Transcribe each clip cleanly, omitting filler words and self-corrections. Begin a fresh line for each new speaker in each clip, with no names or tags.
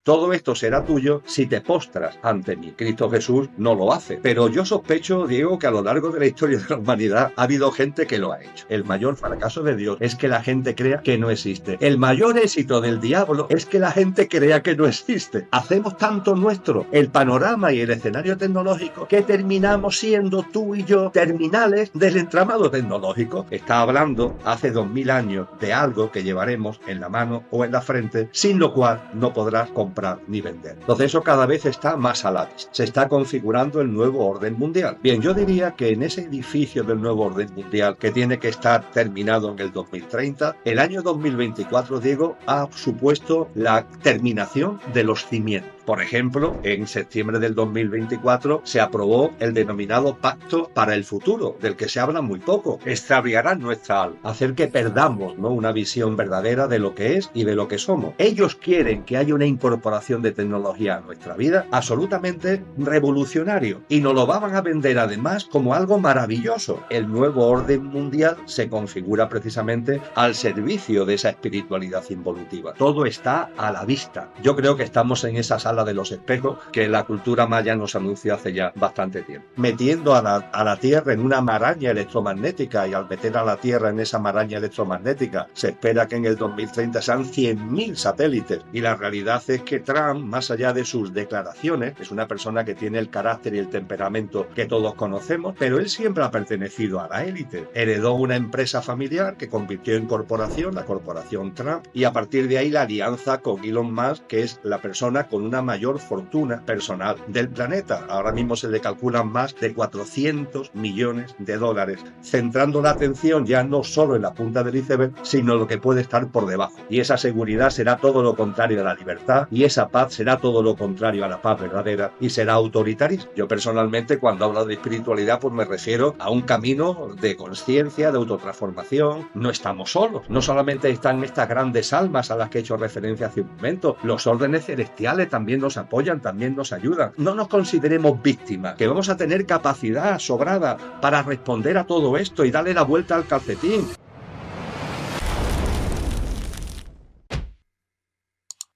Todo esto será tuyo si te postras ante mí. Cristo Jesús no lo hace. Pero yo sospecho, Diego, que a lo largo de la historia de la humanidad ha habido gente que lo ha hecho. El mayor fracaso de Dios es que la gente crea que no existe. El mayor éxito del diablo es que la gente crea que no existe. Hacemos tanto nuestro el panorama y el escenario tecnológico que terminamos siendo tú y yo terminales del entramado tecnológico. Está hablando hace 2000 años de algo que llevaremos en la mano o en la frente, sin lo cual no podrás comprar ni vender. Entonces eso cada vez está más a la vista. Se está configurando el nuevo orden mundial. Bien, yo diría que en ese edificio del nuevo orden mundial que tiene que estar terminado en el 2030, el año 2024, Diego, ha supuesto la terminación de los cimientos. Por ejemplo, en septiembre del 2024 se aprobó el denominado Pacto para el Futuro, del que se habla muy poco. Extraviará nuestra alma, hacer que perdamos, ¿no?, una visión verdadera de lo que es y de lo que somos. Ellos quieren que haya una incorporación de tecnología a nuestra vida absolutamente revolucionario y nos lo van a vender además como algo maravilloso. El nuevo orden mundial se configura precisamente al servicio de esa espiritualidad involutiva. Todo está a la vista. Yo creo que estamos en esa sala de los espejos que la cultura maya nos anunció hace ya bastante tiempo. Metiendo a la Tierra en una maraña electromagnética, y al meter a la Tierra en esa maraña electromagnética se espera que en el 2030 sean 100.000 satélites, y la realidad es que Trump, más allá de sus declaraciones, es una persona que tiene el carácter y el temperamento que todos conocemos, pero él siempre ha pertenecido a la élite. Heredó una empresa familiar que convirtió en corporación, la corporación Trump, y a partir de ahí la alianza con Elon Musk, que es la persona con una mayor fortuna personal del planeta. Ahora mismo se le calculan más de 400 millones de dólares, centrando la atención ya no solo en la punta del iceberg, sino lo que puede estar por debajo. Y esa seguridad será todo lo contrario a la libertad, y esa paz será todo lo contrario a la paz verdadera, y será autoritarismo. Yo personalmente, cuando hablo de espiritualidad, pues me refiero a un camino de conciencia, de autotransformación. No estamos solos. No solamente están estas grandes almas a las que he hecho referencia hace un momento. Los órdenes celestiales también nos apoyan, también nos ayudan. No nos consideremos víctimas, que vamos a tener capacidad sobrada para responder a todo esto y darle la vuelta al calcetín.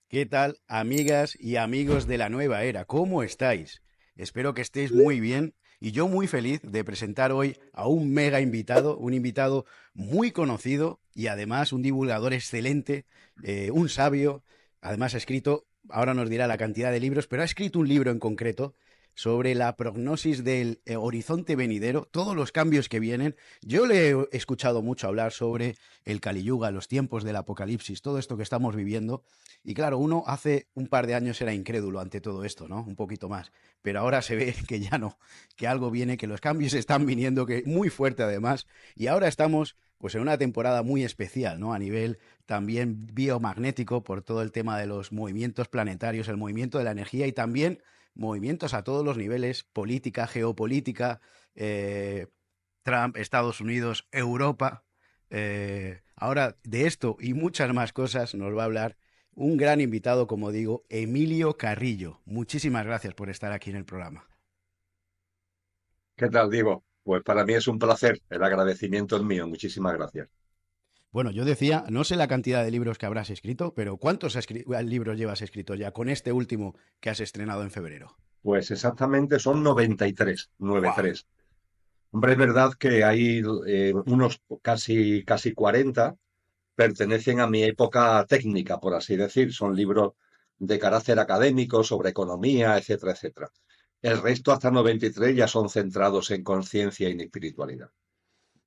¿Qué tal, amigas y amigos de la nueva era? ¿Cómo estáis? Espero que estéis muy bien y yo muy feliz de presentar hoy a un mega invitado, un invitado muy conocido y además un divulgador excelente, un sabio. Además ha escrito, ahora nos dirá la cantidad de libros, pero ha escrito un libro en concreto sobre la prognosis del horizonte venidero, todos los cambios que vienen. Yo le he escuchado mucho hablar sobre el Kali Yuga, los tiempos del apocalipsis, todo esto que estamos viviendo. Y claro, uno hace un par de años era incrédulo ante todo esto, ¿no? Un poquito más. Pero ahora se ve que ya no, que algo viene, que los cambios están viniendo, que muy fuerte además. Y ahora estamos pues en una temporada muy especial, ¿no? A nivel también biomagnético por todo el tema de los movimientos planetarios, el movimiento de la energía y también movimientos a todos los niveles, política, geopolítica, eh, Trump, Estados Unidos, Europa. Ahora de esto y muchas más cosas nos va a hablar un gran invitado, como digo, Emilio Carrillo. Muchísimas gracias por estar aquí en el programa.
¿Qué tal, Diego? Pues para mí es un placer. El agradecimiento es mío. Muchísimas gracias.
Bueno, yo decía, no sé la cantidad de libros que habrás escrito, pero ¿cuántos libros llevas escritos ya con este último que has estrenado en febrero?
Pues exactamente son 93,
¡Guau!
93. Hombre, es verdad que hay unos casi 40 pertenecen a mi época técnica, por así decir. Son libros de carácter académico, sobre economía, etcétera, etcétera. El resto, hasta 93, ya son centrados en conciencia y en espiritualidad.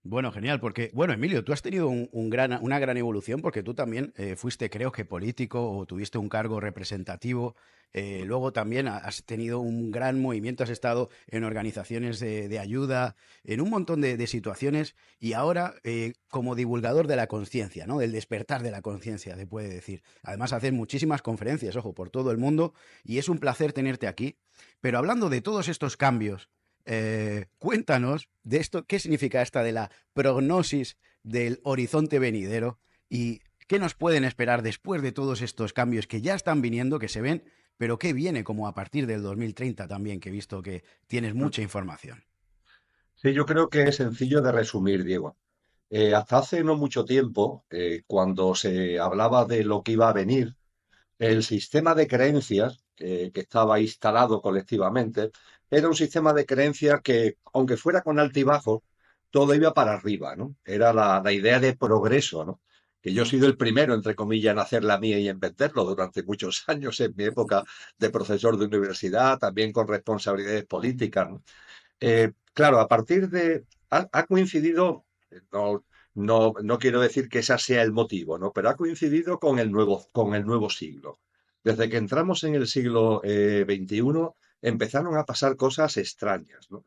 Bueno, genial, porque, bueno, Emilio, tú has tenido una gran evolución porque tú también fuiste, creo que político o tuviste un cargo representativo. Luego también has tenido un gran movimiento, has estado en organizaciones de ayuda, en un montón de situaciones y ahora como divulgador de la conciencia, ¿no? Del despertar de la conciencia, se puede decir. Además, haces muchísimas conferencias, ojo, por todo el mundo y es un placer tenerte aquí. Pero hablando de todos estos cambios, cuéntanos de esto, qué significa esta de la prognosis del horizonte venidero y qué nos pueden esperar después de todos estos cambios que ya están viniendo, que se ven, pero qué viene como a partir del 2030 también, que he visto que tienes mucha información.
Sí, yo creo que es sencillo de resumir, Diego. Hasta hace no mucho tiempo, cuando se hablaba de lo que iba a venir, El sistema de creencias que estaba instalado colectivamente era un sistema de creencias que, aunque fuera con altibajos, todo iba para arriba, ¿no? Era la idea de progreso, ¿no? Que yo he sido el primero, entre comillas, en hacer la mía y en venderlo durante muchos años en mi época de profesor de universidad, también con responsabilidades políticas, ¿no? Claro, a partir de... Ha coincidido, no, no quiero decir que ese sea el motivo, ¿no? Pero ha coincidido con el nuevo siglo. Desde que entramos en el siglo XXI, empezaron a pasar cosas extrañas, ¿no?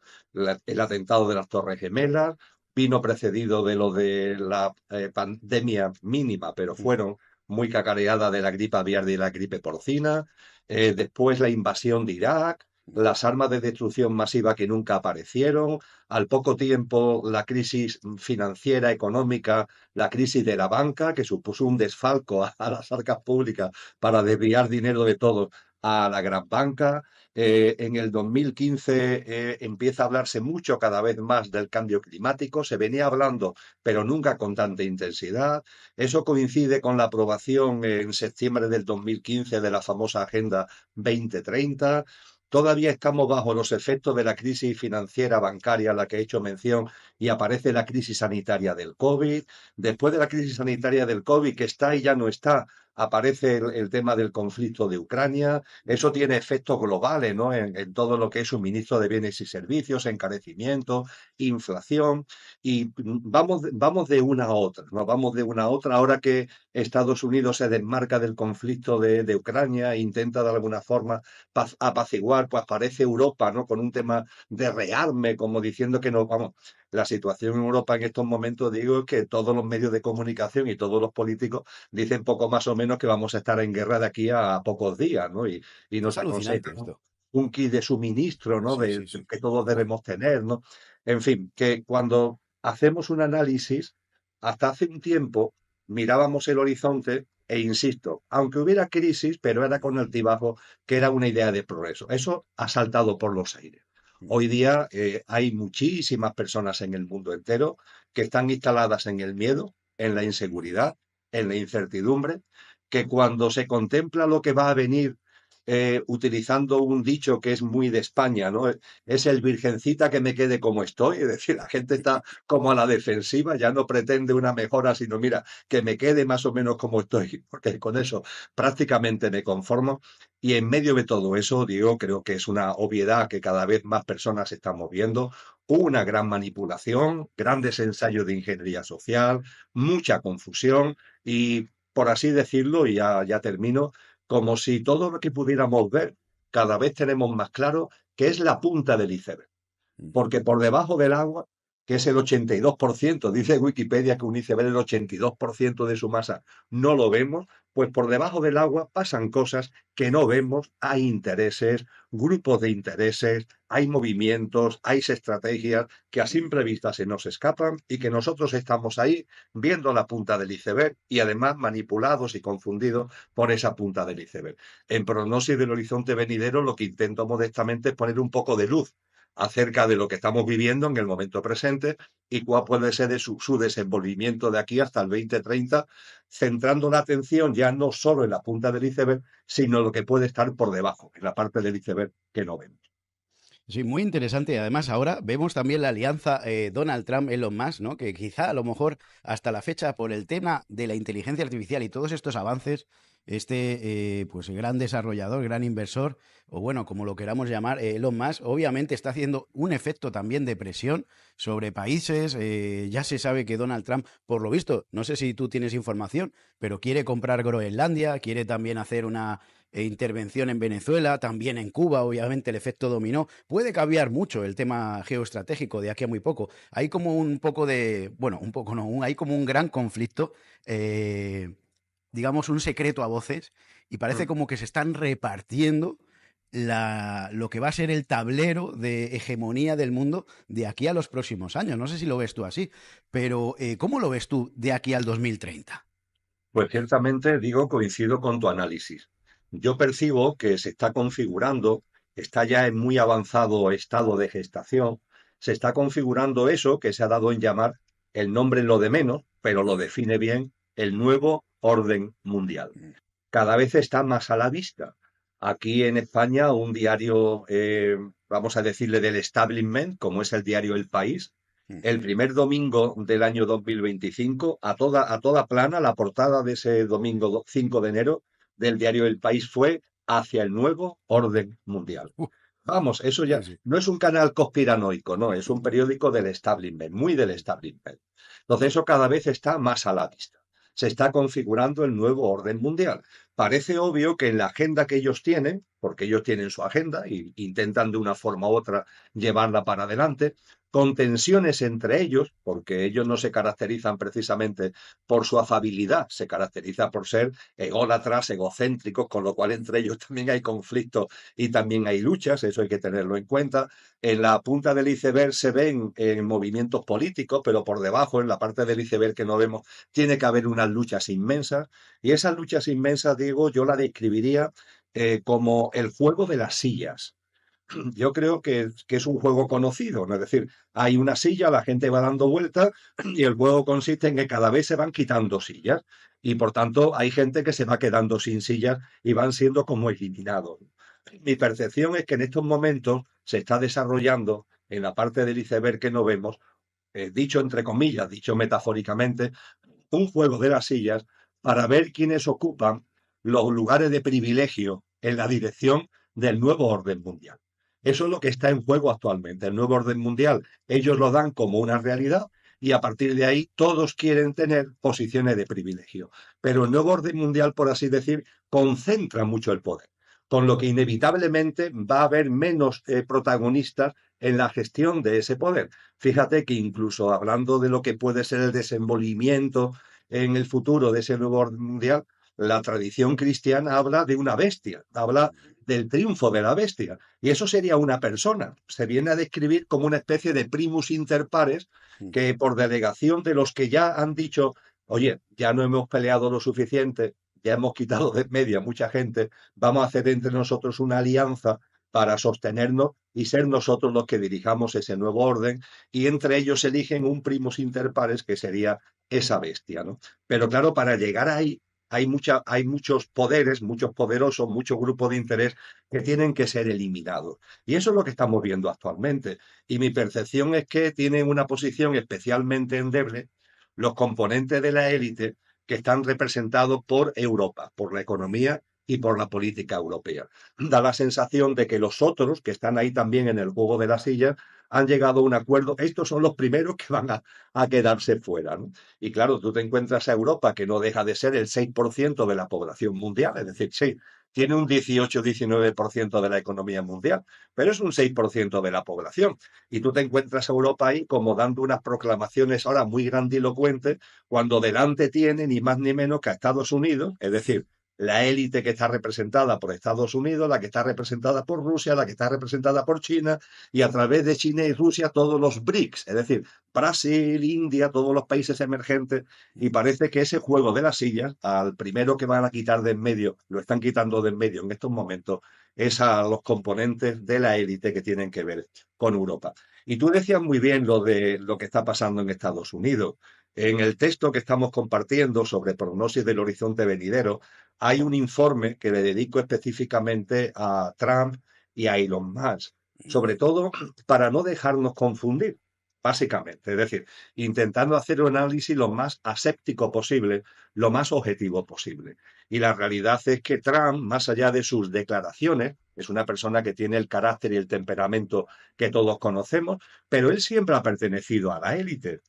El atentado de las Torres Gemelas vino precedido de lo de la pandemia mínima, pero fueron muy cacareada de la gripe aviar y la gripe porcina. Después la invasión de Irak, las armas de destrucción masiva que nunca aparecieron, al poco tiempo la crisis financiera, económica, la crisis de la banca, que supuso un desfalco a las arcas públicas para desviar dinero de todos a la gran banca. En el 2015 empieza a hablarse mucho cada vez más del cambio climático, se venía hablando, pero nunca con tanta intensidad. Eso coincide con la aprobación en septiembre del 2015 de la famosa Agenda 2030. Todavía estamos bajo los efectos de la crisis financiera bancaria a la que he hecho mención y aparece la crisis sanitaria del COVID. Después de la crisis sanitaria del COVID, que está y ya no está, aparece el tema del conflicto de Ucrania. Eso tiene efectos globales, ¿no? En todo lo que es suministro de bienes y servicios, encarecimiento, inflación. Y vamos de una a otra, ¿no? Vamos de una a otra. Ahora que Estados Unidos se desmarca del conflicto de Ucrania e intenta de alguna forma apaciguar, pues parece Europa, ¿no? Con un tema de rearme, como diciendo que no, vamos, la situación en Europa en estos momentos, digo, es que todos los medios de comunicación y todos los políticos dicen poco más o menos que vamos a estar en guerra de aquí a pocos días, ¿no? Y
Es
nos
alucinante
aconsejan, ¿no?
esto.
Un kit de suministro, ¿no?
Sí, sí,
De
sí.
que todos
Buah.
debemos tener, ¿no? En fin, que cuando hacemos un análisis, hasta hace un tiempo mirábamos el horizonte e insisto, aunque hubiera crisis, pero era con altibajo, que era una idea de progreso. Eso ha saltado por los aires. Hoy día hay muchísimas personas en el mundo entero que están instaladas en el miedo, en la inseguridad, en la incertidumbre, que cuando se contempla lo que va a venir, utilizando un dicho que es muy de España, ¿no? Es el virgencita que me quede como estoy, es decir, la gente está como a la defensiva, ya no pretende una mejora, sino mira, que me quede más o menos como estoy, porque con eso prácticamente me conformo. Y en medio de todo eso, digo, creo que es una obviedad que cada vez más personas están moviendo, una gran manipulación, grandes ensayos de ingeniería social, mucha confusión y, por así decirlo, y ya termino, como si todo lo que pudiéramos ver, cada vez tenemos más claro que es la punta del iceberg porque por debajo del agua, que es el 82%, dice Wikipedia que un iceberg el 82% de su masa no lo vemos, pues por debajo del agua pasan cosas que no vemos, hay intereses, grupos de intereses, hay movimientos, hay estrategias que a simple vista se nos escapan y que nosotros estamos ahí viendo la punta del iceberg y además manipulados y confundidos por esa punta del iceberg. En Prognosis del Horizonte Venidero lo que intento modestamente es poner un poco de luz acerca de lo que estamos viviendo en el momento presente y cuál puede ser su desenvolvimiento de aquí hasta el 2030, centrando la atención ya no solo en la punta del iceberg, sino en lo que puede estar por debajo, en la parte del iceberg que no vemos.
Sí, muy interesante. Además, ahora vemos también la alianza Donald Trump-Elon Musk, ¿no? Que quizá a lo mejor hasta la fecha, por el tema de la inteligencia artificial y todos estos avances, pues gran desarrollador, gran inversor, o bueno, como lo queramos llamar, Elon Musk, obviamente está haciendo un efecto también de presión sobre países. Ya se sabe que Donald Trump, por lo visto, no sé si tú tienes información, pero quiere comprar Groenlandia, quiere también hacer una intervención en Venezuela, también en Cuba, obviamente el efecto dominó. Puede cambiar mucho el tema geoestratégico de aquí a muy poco. Hay como un poco de, bueno, un poco no, hay como un gran conflicto, digamos un secreto a voces, y parece
Mm.
como que se están repartiendo lo que va a ser el tablero de hegemonía del mundo de aquí a los próximos años. No sé si lo ves tú así, pero ¿cómo lo ves tú de aquí al 2030?
Pues ciertamente, digo, coincido con tu análisis. Yo percibo que se está configurando, está ya en muy avanzado estado de gestación, se está configurando eso que se ha dado en llamar el nombre lo de menos, pero lo define bien, el nuevo orden mundial. cada vez está más a la vista. Aquí en España, un diario, vamos a decirle del establishment, como es el diario El País, el primer domingo del año 2025, a toda plana, la portada de ese domingo 5 de enero del diario El País fue hacia el nuevo orden mundial.
Uh,
Vamos, eso ya
sí, sí.
no es un canal conspiranoico, no, es un periódico del establishment, muy del establishment. Entonces eso cada vez está más a la vista. Se está configurando el nuevo orden mundial. Parece obvio que en la agenda que ellos tienen, porque ellos tienen su agenda e intentan de una forma u otra llevarla para adelante, con tensiones entre ellos, porque ellos no se caracterizan precisamente por su afabilidad, se caracteriza por ser ególatras, egocéntricos, con lo cual entre ellos también hay conflictos y también hay luchas, eso hay que tenerlo en cuenta. En la punta del iceberg se ven movimientos políticos, pero por debajo, en la parte del iceberg que no vemos, tiene que haber unas luchas inmensas. Y esas luchas inmensas, digo, yo la describiría como el juego de las sillas. Yo creo que es un juego conocido, ¿no? Es decir, hay una silla, la gente va dando vueltas y el juego consiste en que cada vez se van quitando sillas y por tanto hay gente que se va quedando sin sillas y van siendo como eliminados. Mi percepción es que en estos momentos se está desarrollando en la parte del iceberg que no vemos, dicho entre comillas, dicho metafóricamente, un juego de las sillas para ver quiénes ocupan los lugares de privilegio en la dirección del nuevo orden mundial. Eso es lo que está en juego actualmente. El nuevo orden mundial, ellos lo dan como una realidad y a partir de ahí todos quieren tener posiciones de privilegio. Pero el nuevo orden mundial, por así decir, concentra mucho el poder, con lo que inevitablemente va a haber menos protagonistas en la gestión de ese poder. Fíjate que incluso hablando de lo que puede ser el desenvolvimiento en el futuro de ese nuevo orden mundial, la tradición cristiana habla de una bestia, habla del triunfo de la bestia. Y eso sería una persona. Se viene a describir como una especie de primus inter pares que por delegación de los que ya han dicho, oye, ya no hemos peleado lo suficiente, ya hemos quitado de media mucha gente, vamos a hacer entre nosotros una alianza para sostenernos y ser nosotros los que dirijamos ese nuevo orden, y entre ellos eligen un primus inter pares que sería esa bestia, ¿no? Pero claro, para llegar ahí hay muchos poderes, muchos poderosos, muchos grupos de interés que tienen que ser eliminados. Y eso es lo que estamos viendo actualmente. Y mi percepción es que tienen una posición especialmente endeble los componentes de la élite que están representados por Europa, por la economía y por la política europea. Da la sensación de que los otros, que están ahí también en el juego de la silla, han llegado a un acuerdo. Estos son los primeros que van a quedarse fuera, ¿no? Y claro, tú te encuentras a Europa, que no deja de ser el 6% de la población mundial, es decir, sí, tiene un 18-19% de la economía mundial, pero es un 6% de la población. Y tú te encuentras a Europa ahí como dando unas proclamaciones ahora muy grandilocuentes, cuando delante tiene ni más ni menos que a Estados Unidos, es decir, la élite que está representada por Estados Unidos, la que está representada por Rusia, la que está representada por China, y a través de China y Rusia todos los BRICS, es decir, Brasil, India, todos los países emergentes, y parece que ese juego de las sillas, al primero que van a quitar de en medio, lo están quitando de en medio en estos momentos, es a los componentes de la élite que tienen que ver con Europa. Y tú decías muy bien lo de lo que está pasando en Estados Unidos. En el texto que estamos compartiendo sobre prognosis del horizonte venidero, hay un informe que le dedico específicamente a Trump y a Elon Musk, sobre todo para no dejarnos confundir, básicamente. Es decir, intentando hacer un análisis lo más aséptico posible, lo más objetivo posible. Y la realidad es que Trump, más allá de sus declaraciones, es una persona que tiene el carácter y el temperamento que todos conocemos, pero él siempre ha pertenecido a la élite.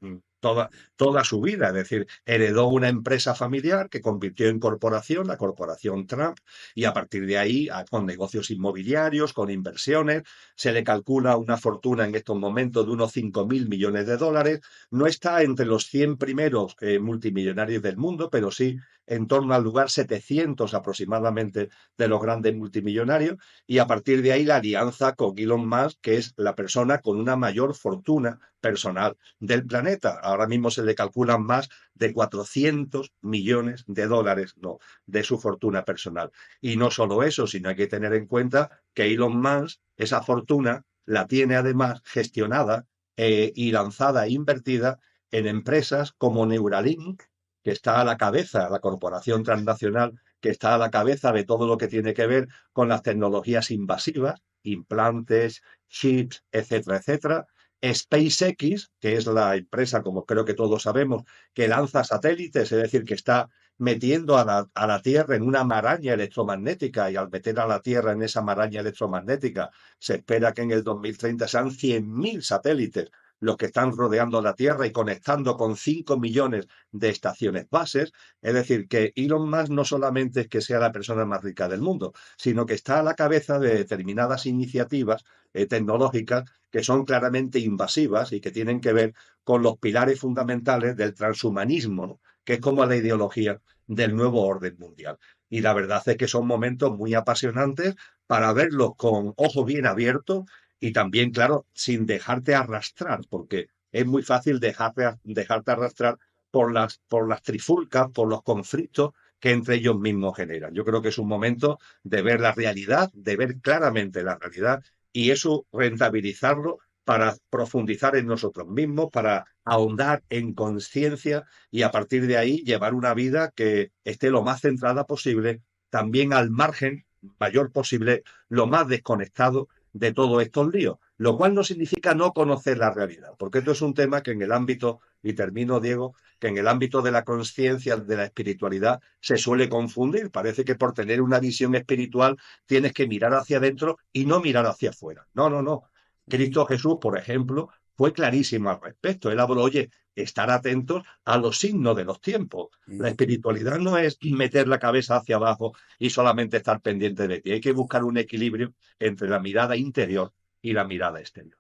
Toda su vida, es decir, heredó una empresa familiar que convirtió en corporación, la corporación Trump, y a partir de ahí, con negocios inmobiliarios, con inversiones, se le calcula una fortuna en estos momentos de unos 5.000 millones de dólares. No está entre los 100 primeros multimillonarios del mundo, pero sí en torno al lugar 700 aproximadamente de los grandes multimillonarios, y a partir de ahí la alianza con Elon Musk, que es la persona con una mayor fortuna personal del planeta. Ahora mismo se le calculan más de 400 millones de dólares, no, de su fortuna personal. Y no solo eso, sino hay que tener en cuenta que Elon Musk, esa fortuna, la tiene además gestionada y lanzada e invertida en empresas como Neuralink, que está a la cabeza, la corporación transnacional que está a la cabeza de todo lo que tiene que ver con las tecnologías invasivas, implantes, chips, etcétera, etcétera. SpaceX, que es la empresa, como creo que todos sabemos, que lanza satélites, es decir, que está metiendo a la Tierra en una maraña electromagnética, y al meter a la Tierra en esa maraña electromagnética se espera que en el 2030 sean 100.000 satélites los que están rodeando la Tierra y conectando con 5 millones de estaciones bases. Es decir, que Elon Musk no solamente es que sea la persona más rica del mundo, sino que está a la cabeza de determinadas iniciativas tecnológicas que son claramente invasivas y que tienen que ver con los pilares fundamentales del transhumanismo, ¿no? Que es como la ideología del nuevo orden mundial. Y la verdad es que son momentos muy apasionantes para verlos con ojos bien abiertos y también, claro, sin dejarte arrastrar, porque es muy fácil dejarte arrastrar por las trifulcas, por los conflictos que entre ellos mismos generan. Yo creo que es un momento de ver la realidad, de ver claramente la realidad y eso rentabilizarlo para profundizar en nosotros mismos, para ahondar en conciencia y a partir de ahí llevar una vida que esté lo más centrada posible, también al margen mayor posible, lo más desconectado de todos estos líos, lo cual no significa no conocer la realidad, porque esto es un tema que en el ámbito, y termino, Diego, que en el ámbito de la conciencia, de la espiritualidad, se suele confundir. Parece que por tener una visión espiritual tienes que mirar hacia adentro y no mirar hacia afuera. No, no, no. Cristo Jesús, por ejemplo, fue clarísimo al respecto. Él habló, oye, estar atentos a los signos de los tiempos. La
Ujú.
espiritualidad no es meter la cabeza hacia abajo y solamente estar pendiente de ti. Hay que buscar un equilibrio entre la mirada interior y la mirada exterior.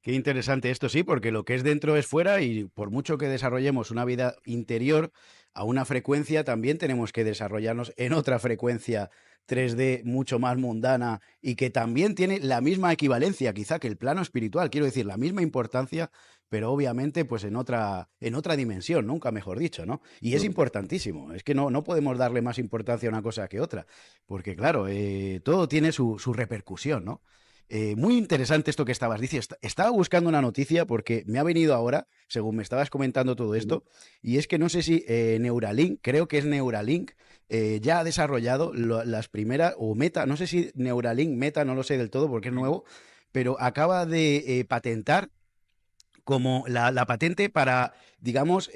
Qué interesante esto, sí, porque lo que es dentro es fuera y por mucho que desarrollemos una vida interior a una frecuencia, también tenemos que desarrollarnos en otra frecuencia 3D mucho más mundana y que también tiene la misma equivalencia, quizá que el plano espiritual, quiero decir, la misma importancia, pero obviamente pues en otra dimensión, nunca mejor dicho, ¿no? Y es importantísimo, es que no podemos darle más importancia a una cosa que otra, porque claro, todo tiene su repercusión, ¿no? Muy interesante esto que estabas diciendo. Estaba buscando una noticia porque me ha venido ahora, según me estabas comentando todo esto, y es que no sé si Neuralink, creo que es Neuralink, ya ha desarrollado las primeras, o Meta, no sé si Neuralink, Meta, no lo sé del todo porque es nuevo, pero acaba de patentar como la patente para, digamos,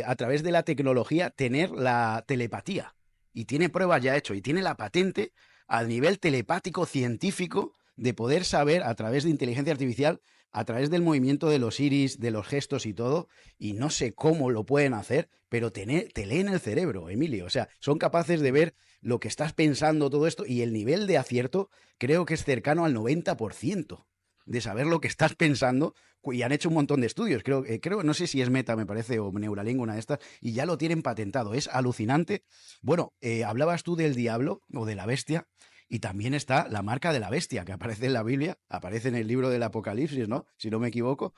a través de la tecnología, tener la telepatía. Y tiene pruebas ya hecho, y tiene la patente a nivel telepático científico de poder saber a través de inteligencia artificial, a través del movimiento de los iris, de los gestos y todo, y no sé cómo lo pueden hacer, pero te leen el cerebro, Emilio. O sea, son capaces de ver lo que estás pensando, todo esto, y el nivel de acierto creo que es cercano al 90% de saber lo que estás pensando y han hecho un montón de estudios. Creo, no sé si es Meta, me parece, o Neuralink, una de estas, y ya lo tienen patentado. Es alucinante. Bueno, hablabas tú del diablo o de la bestia, y también está la marca de la bestia, que aparece en la Biblia, aparece en el libro del Apocalipsis, ¿no? Si no me equivoco.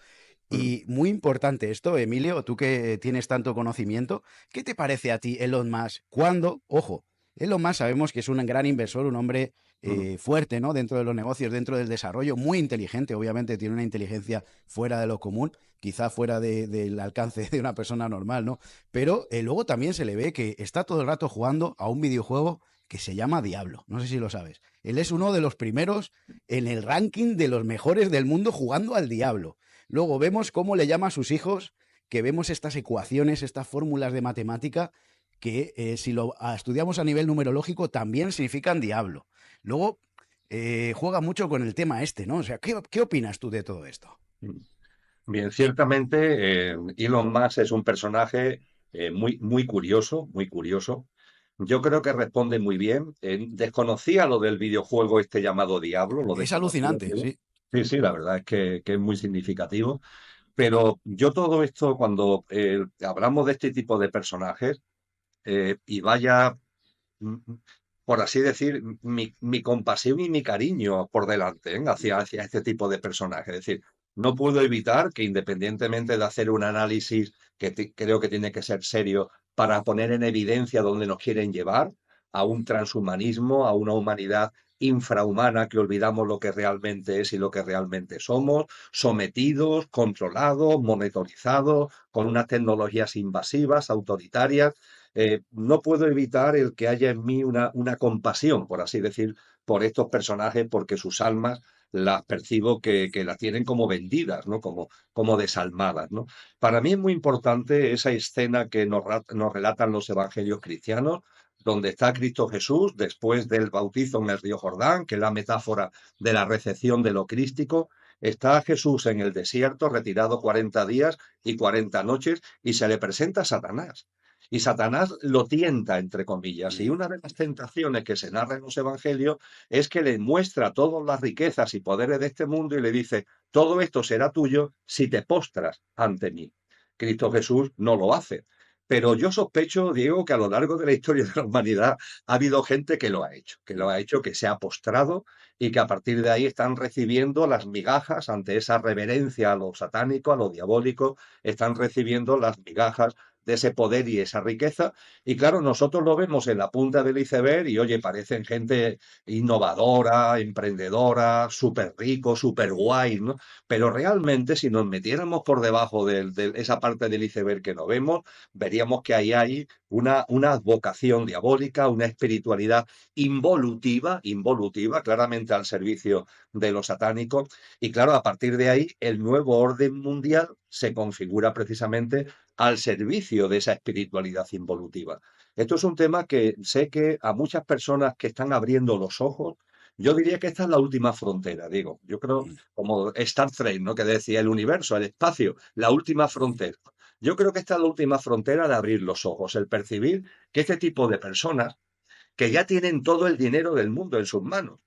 Y muy importante esto, Emilio, tú que tienes tanto conocimiento, ¿qué te parece a ti Elon Musk? ¿Cuándo? Ojo, Elon Musk sabemos que es un gran inversor, un hombre fuerte, ¿no? Dentro de los negocios, dentro del desarrollo, muy inteligente, obviamente tiene una inteligencia fuera de lo común, quizá fuera del alcance de una persona normal, ¿no? Pero luego también se le ve que está todo el rato jugando a un videojuego que se llama Diablo, no sé si lo sabes. Él es uno de los primeros en el ranking de los mejores del mundo jugando al Diablo. Luego vemos cómo le llama a sus hijos, que vemos estas ecuaciones, estas fórmulas de matemática, que si lo estudiamos a nivel numerológico también significan diablo. Luego juega mucho con el tema este, ¿no? O sea, ¿qué opinas tú de todo esto?
Bien, ciertamente Elon Musk es un personaje muy, muy curioso, muy curioso. Yo creo que responde muy bien. Desconocía lo del videojuego este llamado Diablo, lo
Es
desconocía.
alucinante, sí.
Sí, sí, la verdad es que es muy significativo. Pero yo todo esto, cuando hablamos de este tipo de personajes, y vaya, mm, por así decir, mi compasión y mi cariño por delante, hacia este tipo de personajes. Es decir, no puedo evitar que independientemente de hacer un análisis que creo que tiene que ser serio para poner en evidencia dónde nos quieren llevar, a un transhumanismo, a una humanidad infrahumana que olvidamos lo que realmente es y lo que realmente somos, sometidos, controlados, monitorizados, con unas tecnologías invasivas, autoritarias. no puedo evitar el que haya en mí una compasión, por así decir, por estos personajes, porque sus almas las percibo que las tienen como vendidas, ¿no? Como desalmadas, ¿no? Para mí es muy importante esa escena que nos relatan los evangelios cristianos, donde está Cristo Jesús después del bautizo en el río Jordán, que es la metáfora de la recepción de lo crístico. Está Jesús en el desierto, retirado 40 días y 40 noches, y se le presenta a Satanás. Y Satanás lo tienta, entre comillas. Y
Mm.
una de las tentaciones que se narra en los evangelios es que le muestra todas las riquezas y poderes de este mundo y le dice, todo esto será tuyo si te postras ante mí. Cristo Jesús no lo hace. Pero yo sospecho, Diego, que a lo largo de la historia de la humanidad ha habido gente que lo ha hecho, que se ha postrado y que a partir de ahí están recibiendo las migajas ante esa reverencia a lo satánico, a lo diabólico, están recibiendo las migajas de ese poder y esa riqueza. Y claro, nosotros lo vemos en la punta del iceberg y oye, parecen gente innovadora, emprendedora, súper rico, súper guay, ¿no? Pero realmente si nos metiéramos por debajo de esa parte del iceberg que no vemos, veríamos que ahí hay una vocación diabólica, una espiritualidad involutiva, claramente al servicio de lo satánico. Y claro, a partir de ahí, el nuevo orden mundial se configura precisamente al servicio de esa espiritualidad involutiva. Esto es un tema que sé que a muchas personas que están abriendo los ojos, yo diría que esta es la última frontera, digo. Yo creo,
Mm.
como Star Trek, ¿no? Que decía el universo, el espacio, la última frontera. Yo creo que esta es la última frontera de abrir los ojos, el percibir que este tipo de personas que ya tienen todo el dinero del mundo en sus manos.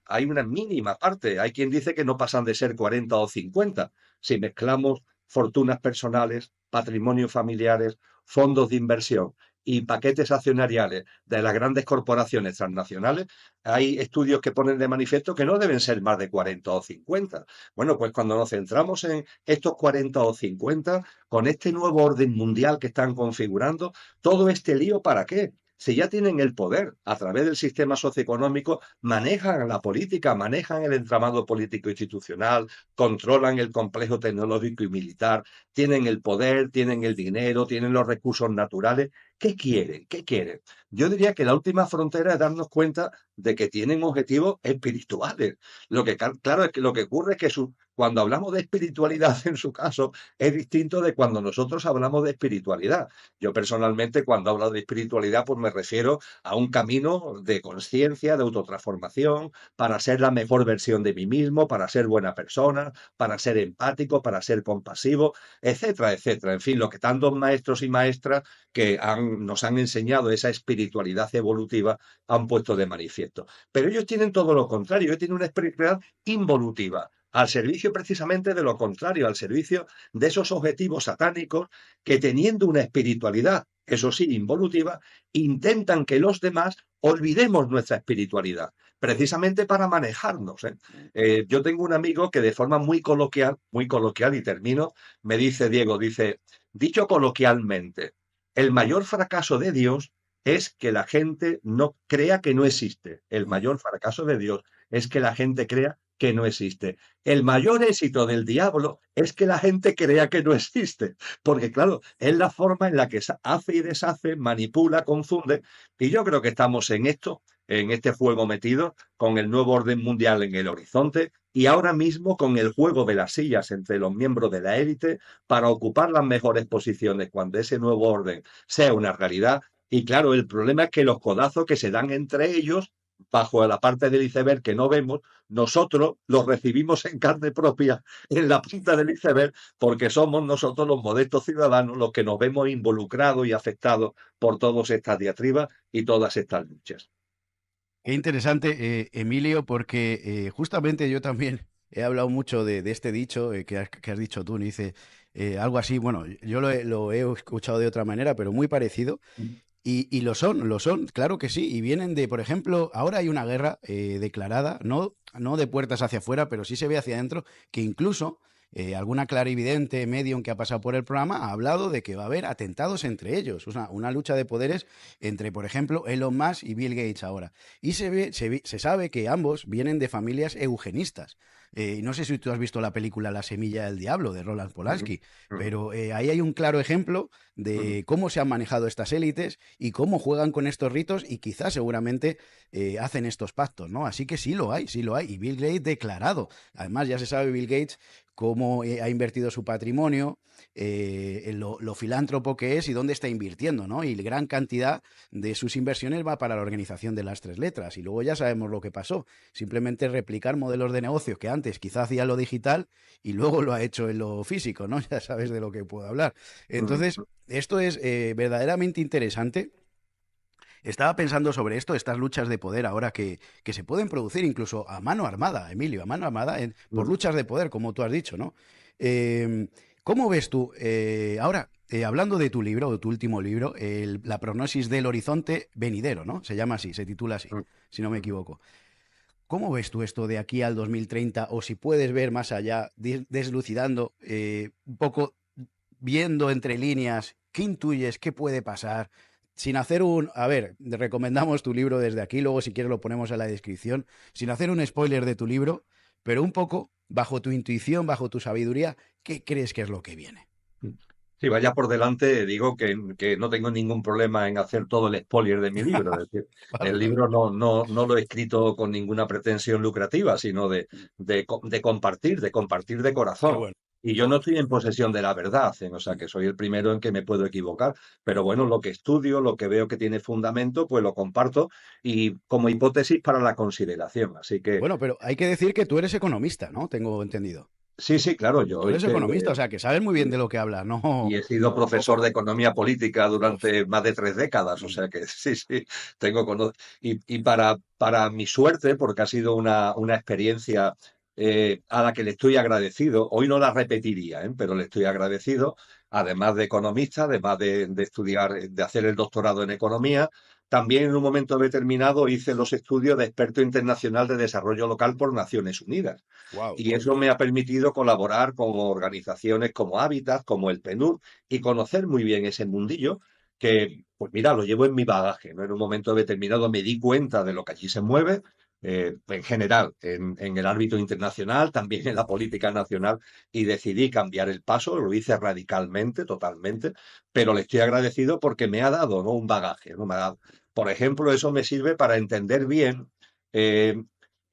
Hay una mínima parte, hay quien dice que no pasan de ser 40 o 50. Si mezclamos fortunas personales, patrimonios familiares, fondos de inversión y paquetes accionariales de las grandes corporaciones transnacionales, hay estudios que ponen de manifiesto que no deben ser más de 40 o 50. Bueno, pues cuando nos centramos en estos 40 o 50, con este nuevo orden mundial que están configurando, todo este lío, ¿para qué? Si ya tienen el poder a través del sistema socioeconómico, manejan la política, manejan el entramado político institucional, controlan el complejo tecnológico y militar, tienen el poder, tienen el dinero, tienen los recursos naturales. ¿Qué quieren? ¿Qué quieren? Yo diría que la última frontera es darnos cuenta de que tienen objetivos espirituales. Lo que, claro, es que lo que ocurre es que cuando hablamos de espiritualidad, en su caso, es distinto de cuando nosotros hablamos de espiritualidad. Yo personalmente, cuando hablo de espiritualidad, pues me refiero a un camino de conciencia, de autotransformación, para ser la mejor versión de mí mismo, para ser buena persona, para ser empático, para ser compasivo, etcétera, etcétera. En fin, lo que tantos maestros y maestras que nos han enseñado esa espiritualidad evolutiva han puesto de manifiesto. Pero ellos tienen todo lo contrario, ellos tienen una espiritualidad involutiva, al servicio precisamente de lo contrario, al servicio de esos objetivos satánicos que teniendo una espiritualidad, eso sí, involutiva, intentan que los demás olvidemos nuestra espiritualidad, precisamente para manejarnos, ¿eh? Yo tengo un amigo que de forma muy coloquial, y termino, me dice, Diego, dice, dicho coloquialmente, el mayor fracaso de Dios es que la gente no crea que no existe. El
Mm.
mayor fracaso de Dios es que la gente crea que no existe. El mayor éxito del diablo es que la gente crea que no existe. Porque claro, es la forma en la que hace y deshace, manipula, confunde. Y yo creo que estamos en esto, en este juego metido, con el nuevo orden mundial en el horizonte y ahora mismo con el juego de las sillas entre los miembros de la élite para ocupar las mejores posiciones cuando ese nuevo orden sea una realidad. Y claro, el problema es que los codazos que se dan entre ellos, bajo la parte del iceberg que no vemos, nosotros los recibimos en carne propia en la punta del iceberg porque somos nosotros los modestos ciudadanos los que nos vemos involucrados y afectados por todas estas diatribas y todas estas luchas.
Qué interesante, Emilio, porque justamente yo también he hablado mucho de este dicho que has dicho tú, ¿no? Dice algo así, bueno, yo lo he escuchado de otra manera, pero muy parecido. Y lo son, claro que sí. Y vienen de, por ejemplo, ahora hay una guerra declarada, no de puertas hacia afuera, pero sí se ve hacia adentro, que incluso alguna clarividente, medium que ha pasado por el programa ha hablado de que va a haber atentados entre ellos, una lucha de poderes entre, por ejemplo, Elon Musk y Bill Gates ahora. Y se sabe que ambos vienen de familias eugenistas. No sé si tú has visto la película La semilla del diablo de Roland
Ujú,
Polanski,
ujú,
pero ahí hay un claro ejemplo
ujú,
de cómo se han manejado estas élites y cómo juegan con estos ritos y quizás seguramente hacen estos pactos, ¿no? Así que sí lo hay, sí lo hay. Y Bill Gates declarado. Además, ya se sabe Bill Gates cómo ha invertido su patrimonio, en lo filántropo que es y dónde está invirtiendo, ¿no? Y gran cantidad de sus inversiones va para la organización de las tres letras. Y luego ya sabemos lo que pasó. Simplemente replicar modelos de negocio que antes quizá hacía lo digital y luego lo ha hecho en lo físico, ¿no? Ya sabes de lo que puedo hablar. Entonces,
ujú.
esto es verdaderamente interesante. Estaba pensando sobre esto, estas luchas de poder ahora que se pueden producir incluso a mano armada, Emilio, a mano armada, por
Ujú.
luchas de poder, como tú has dicho, ¿no? Eh, ¿Cómo ves tú, ahora, hablando de tu libro, de tu último libro, La prognosis del horizonte venidero, ¿no? Se llama así, se titula así,
Ujú,
si no me
ujú.
equivoco. ¿Cómo ves tú esto de aquí al 2030? O si puedes ver más allá, deslucidando un poco, viendo entre líneas, ¿qué intuyes? ¿Qué puede pasar? Sin hacer un... A ver, recomendamos tu libro desde aquí, luego si quieres lo ponemos en la descripción, sin hacer un spoiler de tu libro, pero un poco, bajo tu intuición, bajo tu sabiduría, ¿qué crees que es lo que viene?
Si vaya por delante, digo que no tengo ningún problema en hacer todo el spoiler de mi libro. Es decir,
Vale,
el
vale.
libro no lo he escrito con ninguna pretensión lucrativa, sino de compartir de
Qué
corazón.
bueno.
Y yo no estoy en posesión de la verdad, o sea que soy el primero en que me puedo equivocar. Pero bueno, lo que estudio, lo que veo que tiene fundamento, pues lo comparto y como hipótesis para la consideración. Así que
Bueno, pero hay que decir que tú eres economista, ¿no? Tengo entendido.
sí, sí, claro,
Tú eres economista, o sea, que sabes muy bien de lo que hablas,
y
¿no?
he sido profesor de economía política
Uf.
durante más de 3 décadas, o
Mm.
sea que sí, sí, tengo y para mi suerte, porque ha sido una experiencia a la que le estoy agradecido, hoy no la repetiría, pero le estoy agradecido, además de economista, además de estudiar, de hacer el doctorado en economía, también en un momento determinado hice los estudios de experto internacional de desarrollo local por Naciones Unidas.
Wow,
Y eso me ha permitido colaborar con organizaciones como Habitat, como el PNUD, y conocer muy bien ese mundillo que, pues mira, lo llevo en mi bagaje, ¿no? En un momento determinado me di cuenta de lo que allí se mueve, en general, en el ámbito internacional, también en la política nacional, y decidí cambiar el paso, lo hice radicalmente, totalmente, pero le estoy agradecido porque me ha dado, ¿no? Un bagaje, ¿no? Por ejemplo, eso me sirve para entender bien eh,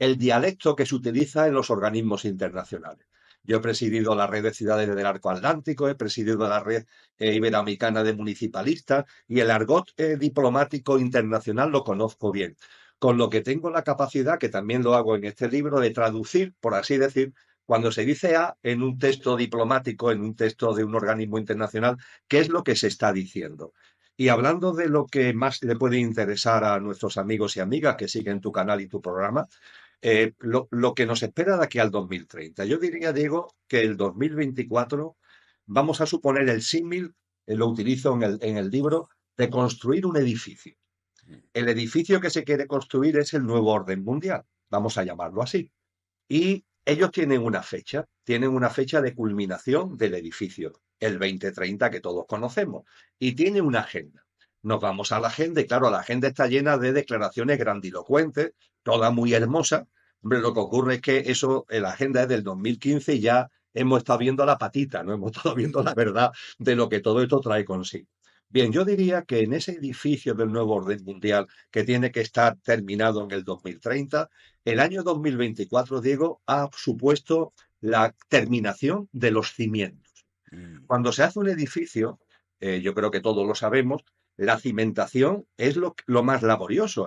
el dialecto que se utiliza en los organismos internacionales. Yo he presidido la red de ciudades del Arco Atlántico, he presidido la red iberoamericana de municipalistas y el argot diplomático internacional lo conozco bien. Con lo que tengo la capacidad, que también lo hago en este libro, de traducir, por así decir, cuando se dice A en un texto diplomático, en un texto de un organismo internacional, qué es lo que se está diciendo. Y hablando de lo que más le puede interesar a nuestros amigos y amigas que siguen tu canal y tu programa, lo que nos espera de aquí al 2030. Yo diría, Diego, que el 2024 vamos a suponer el símil, lo utilizo en el libro, de construir un edificio. El edificio que se quiere construir es el nuevo orden mundial, vamos a llamarlo así. Y ellos tienen una fecha de culminación del edificio, el 2030 que todos conocemos, y tiene una agenda. Nos vamos a la agenda y claro, la agenda está llena de declaraciones grandilocuentes, todas muy hermosas. Hombre, lo que ocurre es que eso, la agenda es del 2015 y ya hemos estado viendo la patita, no hemos estado viendo la verdad de lo que todo esto trae consigo. Bien, yo diría que en ese edificio del nuevo orden mundial que tiene que estar terminado en el 2030, el año 2024, Diego, ha supuesto la terminación de los cimientos.
Mm,
Cuando se hace un edificio, yo creo que todos lo sabemos, la cimentación es lo más laborioso.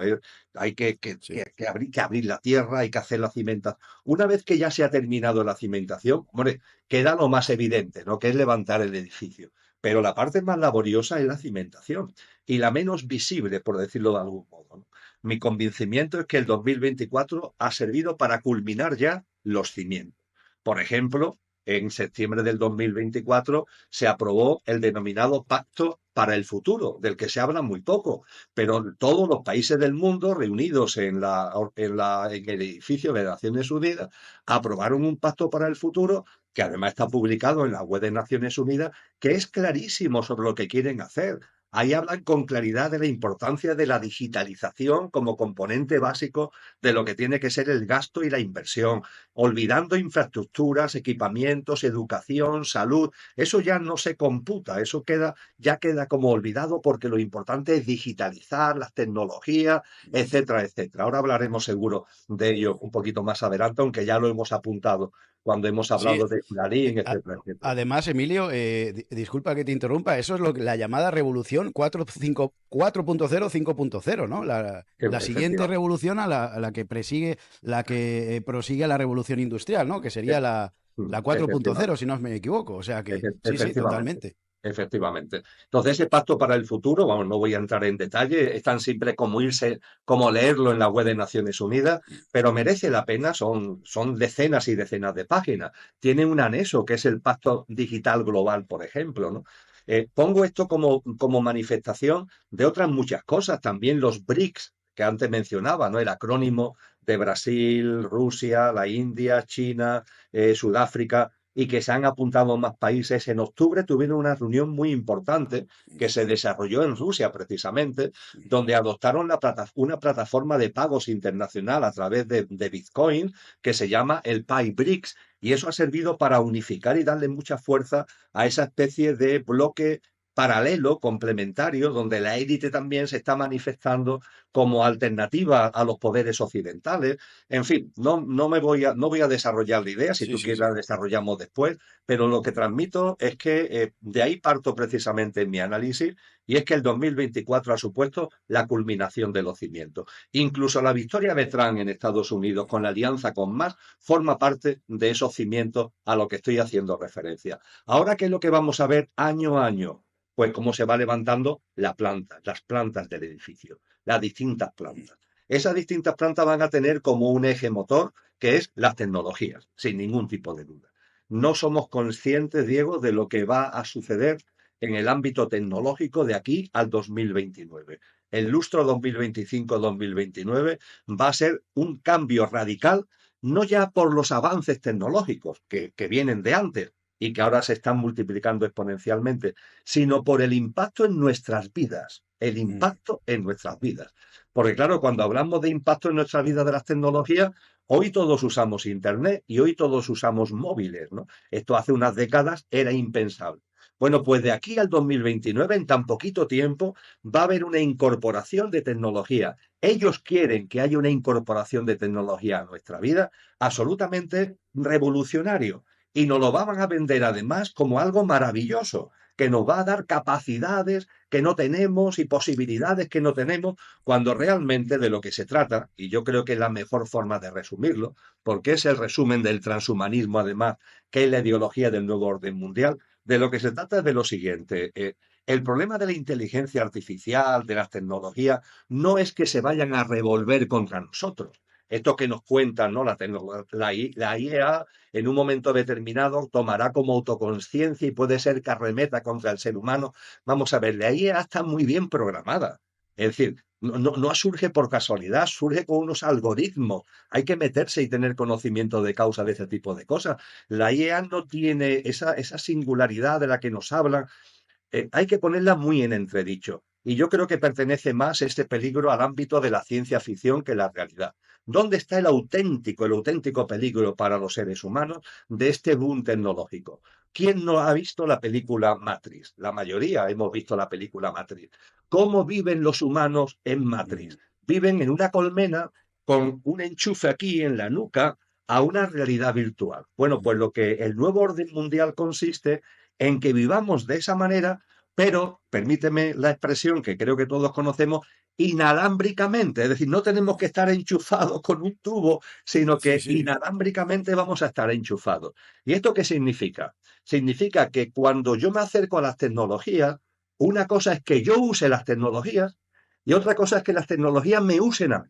Hay
sí.
que abrir la tierra, hay que hacer la cimentación. Una vez que ya se ha terminado la cimentación, hombre, queda lo más evidente, ¿no? Que es levantar el edificio. Pero la parte más laboriosa es la cimentación y la menos visible, por decirlo de algún modo, ¿no? Mi convencimiento es que el 2024 ha servido para culminar ya los cimientos. Por ejemplo, en septiembre del 2024 se aprobó el denominado Pacto para el futuro, del que se habla muy poco, pero todos los países del mundo reunidos en el edificio de Naciones Unidas aprobaron un pacto para el futuro que además está publicado en la web de Naciones Unidas, que es clarísimo sobre lo que quieren hacer. Ahí hablan con claridad de la importancia de la digitalización como componente básico de lo que tiene que ser el gasto y la inversión, olvidando infraestructuras, equipamientos, educación, salud. Eso ya no se computa, eso ya queda como olvidado porque lo importante es digitalizar las tecnologías, etcétera, etcétera. Ahora hablaremos seguro de ello un poquito más adelante, aunque ya lo hemos apuntado cuando hemos
Sí,
hablado de Clarín,
eh, a-
etcétera, etcétera.
además, Emilio, disculpa que te interrumpa, eso es la llamada revolución 4.0, 5.0, ¿no? La siguiente
Efectivamente.
revolución a la que prosigue a la revolución industrial, ¿no? Que sería la 4.0,
Efectivamente.
si no me equivoco. O sea que sí, sí,
Efectivamente.
totalmente.
Efectivamente. Entonces, ese pacto para el futuro, vamos, no voy a entrar en detalle, es tan simple como como leerlo en la web de Naciones Unidas, pero merece la pena, son decenas y decenas de páginas. Tiene un anexo que es el Pacto Digital Global, por ejemplo, ¿no? Pongo esto como manifestación de otras muchas cosas, también los BRICS, que antes mencionaba, ¿no? El acrónimo de Brasil, Rusia, la India, China, Sudáfrica, y que se han apuntado más países. En octubre tuvieron una reunión muy importante que se desarrolló en Rusia precisamente, donde adoptaron una plataforma de pagos internacional a través de Bitcoin que se llama el PayBricks. Y eso ha servido para unificar y darle mucha fuerza a esa especie de bloque paralelo, complementario, donde la élite también se está manifestando como alternativa a los poderes occidentales. En fin, no voy a desarrollar la idea, si
Sí,
tú
sí,
quieres la
sí.
desarrollamos después, pero lo que transmito es que de ahí parto precisamente en mi análisis, y es que el 2024 ha supuesto la culminación de los cimientos. Incluso la victoria de Trump en Estados Unidos con la alianza con más forma parte de esos cimientos a lo que estoy haciendo referencia. Ahora, ¿qué es lo que vamos a ver año a año? Pues cómo se va levantando las plantas del edificio, las distintas plantas. Esas distintas plantas van a tener como un eje motor que es las tecnologías, sin ningún tipo de duda. No somos conscientes, Diego, de lo que va a suceder en el ámbito tecnológico de aquí al 2029. El lustro 2025-2029 va a ser un cambio radical, no ya por los avances tecnológicos que vienen de antes y que ahora se están multiplicando exponencialmente, sino por el impacto en nuestras vidas, el impacto en nuestras vidas. Porque claro, cuando hablamos de impacto en nuestra vida de las tecnologías, hoy todos usamos Internet y hoy todos usamos móviles, ¿no? Esto hace unas décadas era impensable. Bueno, pues de aquí al 2029, en tan poquito tiempo, va a haber una incorporación de tecnología. Ellos quieren que haya una incorporación de tecnología a nuestra vida absolutamente revolucionario. Y nos lo van a vender además como algo maravilloso, que nos va a dar capacidades que no tenemos y posibilidades que no tenemos, cuando realmente de lo que se trata, y yo creo que es la mejor forma de resumirlo, porque es el resumen del transhumanismo además, que es la ideología del nuevo orden mundial, de lo que se trata es de lo siguiente. El problema de la inteligencia artificial, de las tecnologías, no es que se vayan a revolver contra nosotros. Esto que nos cuentan, ¿no? La IEA en un momento determinado tomará como autoconciencia y puede ser que arremeta contra el ser humano. Vamos a ver, la IA está muy bien programada. Es decir, no surge por casualidad, surge con unos algoritmos. Hay que meterse y tener conocimiento de causa de ese tipo de cosas. La IA no tiene esa singularidad de la que nos hablan. Hay que ponerla muy en entredicho. Y yo creo que pertenece más este peligro al ámbito de la ciencia ficción que la realidad. ¿Dónde está el auténtico peligro para los seres humanos de este boom tecnológico? ¿Quién no ha visto la película Matrix? La mayoría hemos visto la película Matrix. ¿Cómo viven los humanos en Matrix? Viven en una colmena con un enchufe aquí en la nuca a una realidad virtual. Bueno, pues lo que el nuevo orden mundial consiste en que vivamos de esa manera, pero, permíteme la expresión que creo que todos conocemos, inalámbricamente. Es decir, no tenemos que estar enchufados con un tubo, sino
Sí,
que
sí.
inalámbricamente vamos a estar enchufados. ¿Y esto qué significa? Significa que cuando yo me acerco a las tecnologías, una cosa es que yo use las tecnologías y otra cosa es que las tecnologías me usen a mí.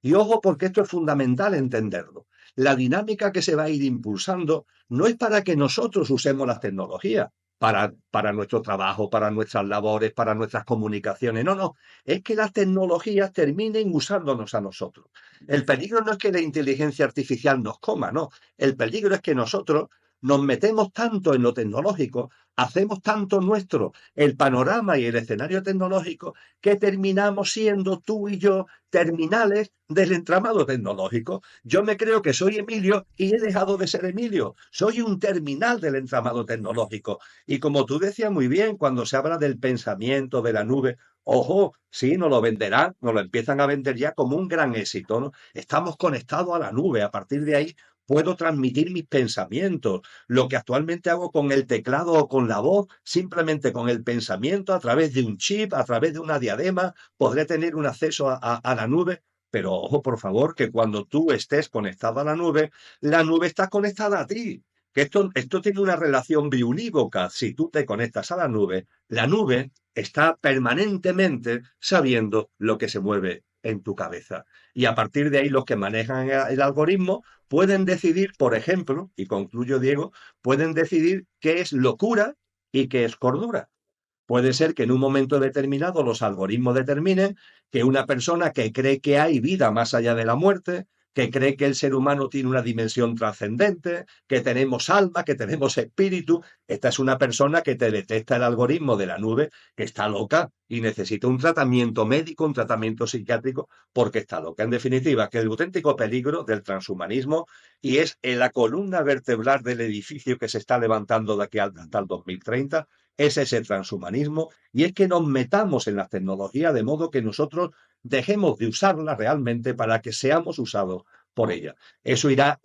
Y ojo, porque esto es fundamental entenderlo. La dinámica que se va a ir impulsando no es para que nosotros usemos las tecnologías. para nuestro trabajo, para nuestras labores, para nuestras comunicaciones. No, no, es que las tecnologías terminen usándonos a nosotros. El peligro no es que la inteligencia artificial nos coma, no. El peligro es que nosotros nos metemos tanto en lo tecnológico, hacemos tanto nuestro el panorama y el escenario tecnológico, que terminamos siendo tú y yo terminales del entramado tecnológico. Yo me creo que soy Emilio y he dejado de ser Emilio. Soy un terminal del entramado tecnológico. Y como tú decías muy bien, cuando se habla del pensamiento, de la nube, ojo, sí, nos lo venderán, nos lo empiezan a vender ya como un gran éxito, ¿no? Estamos conectados a la nube, a partir de ahí puedo transmitir mis pensamientos. Lo que actualmente hago con el teclado o con la voz, simplemente con el pensamiento, a través de un chip, a través de una diadema, podré tener un acceso a la nube. Pero ojo, por favor, que cuando tú estés conectado a la nube está conectada a ti. Que esto tiene una relación biunívoca. Si tú te conectas a la nube está permanentemente sabiendo lo que se mueve en tu cabeza. Y a partir de ahí los que manejan el algoritmo pueden decidir, por ejemplo, y concluyo, Diego, pueden decidir qué es locura y qué es cordura. Puede ser que en un momento determinado los algoritmos determinen que una persona que cree que hay vida más allá de la muerte, que cree que el ser humano tiene una dimensión trascendente, que tenemos alma, que tenemos espíritu, esta es una persona que te detecta el algoritmo de la nube que está loca y necesita un tratamiento médico, un tratamiento psiquiátrico, porque está loca. En definitiva, que el auténtico peligro del transhumanismo y es en la columna vertebral del edificio que se está levantando de aquí hasta el 2030, es ese transhumanismo y es que nos metamos en las tecnologías de modo que nosotros dejemos de usarlas realmente para que seamos usados por ella. Eso irá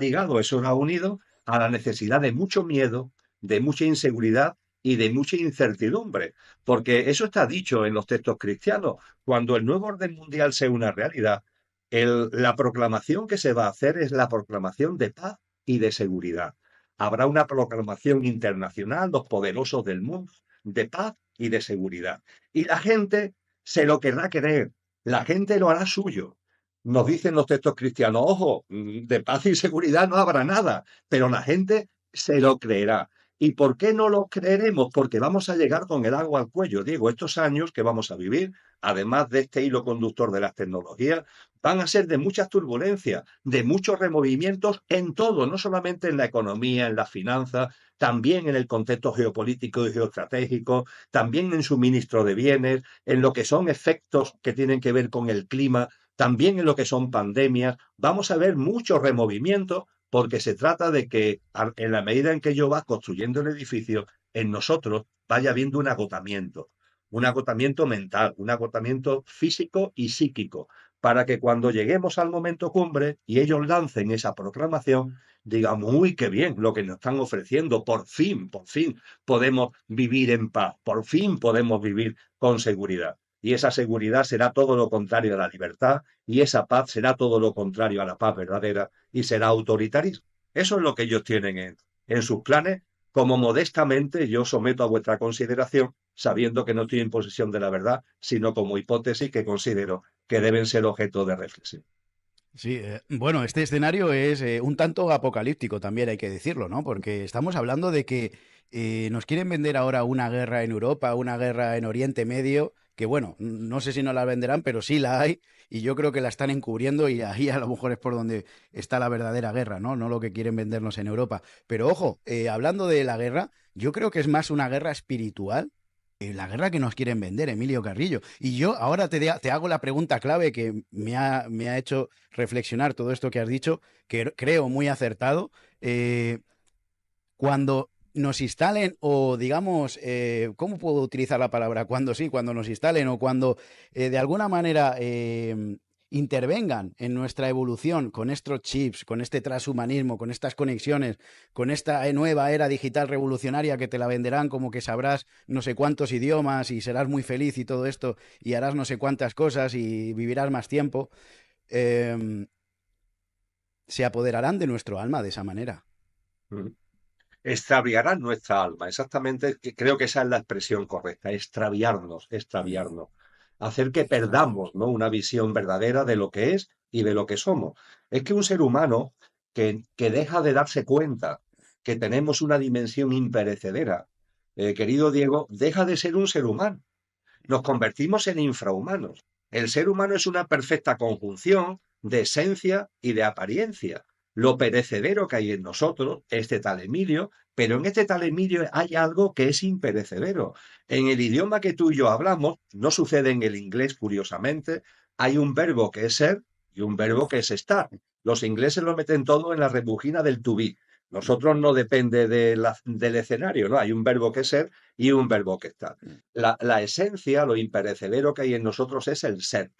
ligado, eso irá unido a la necesidad de mucho miedo, de mucha inseguridad y de mucha incertidumbre, porque eso está dicho en los textos cristianos. Cuando el nuevo orden mundial sea una realidad, la proclamación que se va a hacer es la proclamación de paz y de seguridad. Habrá una proclamación internacional, los poderosos del mundo, de paz y de seguridad. Y la gente se lo querrá creer, la gente lo hará suyo. Nos dicen los textos cristianos, ojo, de paz y seguridad no habrá nada, pero la gente se lo creerá. ¿Y por qué no lo creeremos? Porque vamos a llegar con el agua al cuello. Digo, estos años que vamos a vivir, además de este hilo conductor de las tecnologías, van a ser de muchas turbulencias, de muchos removimientos en todo, no solamente en la economía, en las finanzas, también en el contexto geopolítico y geoestratégico, también en suministro de bienes, en lo que son efectos que tienen que ver con el clima, también en lo que son pandemias. Vamos a ver muchos removimientos porque se trata de que en la medida en que yo va construyendo el edificio, en nosotros vaya habiendo un agotamiento mental, un agotamiento físico y psíquico, para que cuando lleguemos al momento cumbre y ellos lancen esa proclamación, digamos, uy, qué bien lo que nos están ofreciendo, por fin podemos vivir en paz, por fin podemos vivir con seguridad. Y esa seguridad será todo lo contrario a la libertad y esa paz será todo lo contrario a la paz verdadera y será autoritarismo. Eso es lo que ellos tienen en sus planes, como modestamente yo someto a vuestra consideración, sabiendo que no estoy en posesión de la verdad, sino como hipótesis que considero que deben ser objeto de reflexión.
Sí, bueno, este escenario es un tanto apocalíptico también, hay que decirlo, ¿no? Porque estamos hablando de que nos quieren vender ahora una guerra en Europa, una guerra en Oriente Medio, que bueno, no sé si no la venderán, pero sí la hay, y yo creo que la están encubriendo y ahí a lo mejor es por donde está la verdadera guerra, ¿no? No lo que quieren vendernos en Europa. Pero ojo, hablando de la guerra, yo creo que es más una guerra espiritual la guerra que nos quieren vender, Emilio Carrillo. Y yo ahora te hago la pregunta clave que me ha hecho reflexionar todo esto que has dicho, que creo muy acertado. Cuando nos instalen o digamos, ¿cómo puedo utilizar la palabra? Cuando sí, cuando nos instalen o cuando de alguna manera intervengan en nuestra evolución con estos chips, con este transhumanismo, con estas conexiones, con esta nueva era digital revolucionaria que te la venderán como que sabrás no sé cuántos idiomas y serás muy feliz y todo esto y harás no sé cuántas cosas y vivirás más tiempo, eh, se apoderarán de nuestro alma de esa manera.
Extraviará nuestra alma, exactamente, creo que esa es la expresión correcta, extraviarnos, extraviarnos, hacer que perdamos, ¿no?, una visión verdadera de lo que es y de lo que somos. Es que un ser humano que deja de darse cuenta que tenemos una dimensión imperecedera, querido Diego, deja de ser un ser humano. Nos convertimos en infrahumanos. El ser humano es una perfecta conjunción de esencia y de apariencia. Lo perecedero que hay en nosotros es de tal Emilio, pero en este tal Emilio hay algo que es imperecedero. En el idioma que tú y yo hablamos, no sucede en el inglés, curiosamente, hay un verbo que es ser y un verbo que es estar. Los ingleses lo meten todo en la rebujina del to be. Nosotros no depende del escenario, ¿no? Hay un verbo que es ser y un verbo que estar. La esencia, lo imperecedero que hay en nosotros es el ser.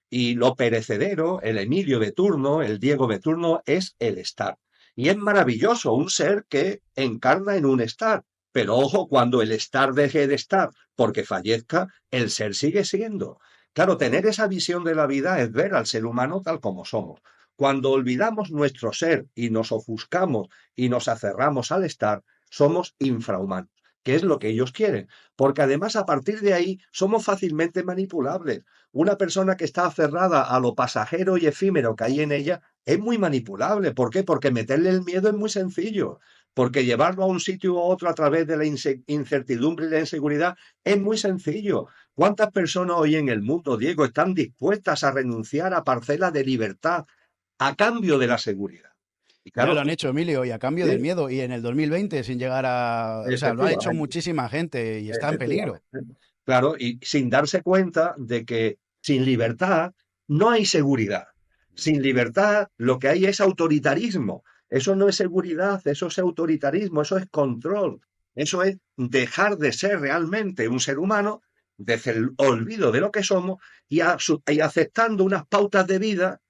Y lo perecedero, el Emilio de turno, el Diego de turno, es el estar. Y es maravilloso, un ser que encarna en un estar. Pero ojo, cuando el estar deje de estar porque fallezca, el ser sigue siendo. Claro, tener esa visión de la vida es ver al ser humano tal como somos. Cuando olvidamos nuestro ser y nos ofuscamos y nos aferramos al estar, somos infrahumanos, que es lo que ellos quieren. Porque además a partir de ahí somos fácilmente manipulables. Una persona que está aferrada a lo pasajero y efímero que hay en ella es muy manipulable. ¿Por qué? Porque meterle el miedo es muy sencillo. Porque llevarlo a un sitio u otro a través de la incertidumbre y la inseguridad es muy sencillo. ¿Cuántas personas hoy en el mundo, Diego, están dispuestas a renunciar a parcelas de libertad a cambio de la seguridad? Y
Ya
claro,
lo han hecho, Emilio, y a cambio del
sí,
miedo. Y en el 2020, sin llegar a... O sea, lo ha hecho
efectivamente,
muchísima gente y está en peligro.
efectivamente. Claro, y sin darse cuenta de que sin libertad no hay seguridad. Sin libertad lo que hay es autoritarismo. Eso no es seguridad, eso es autoritarismo, eso es control. Eso es dejar de ser realmente un ser humano, desde el olvido de lo que somos y aceptando unas pautas de vida,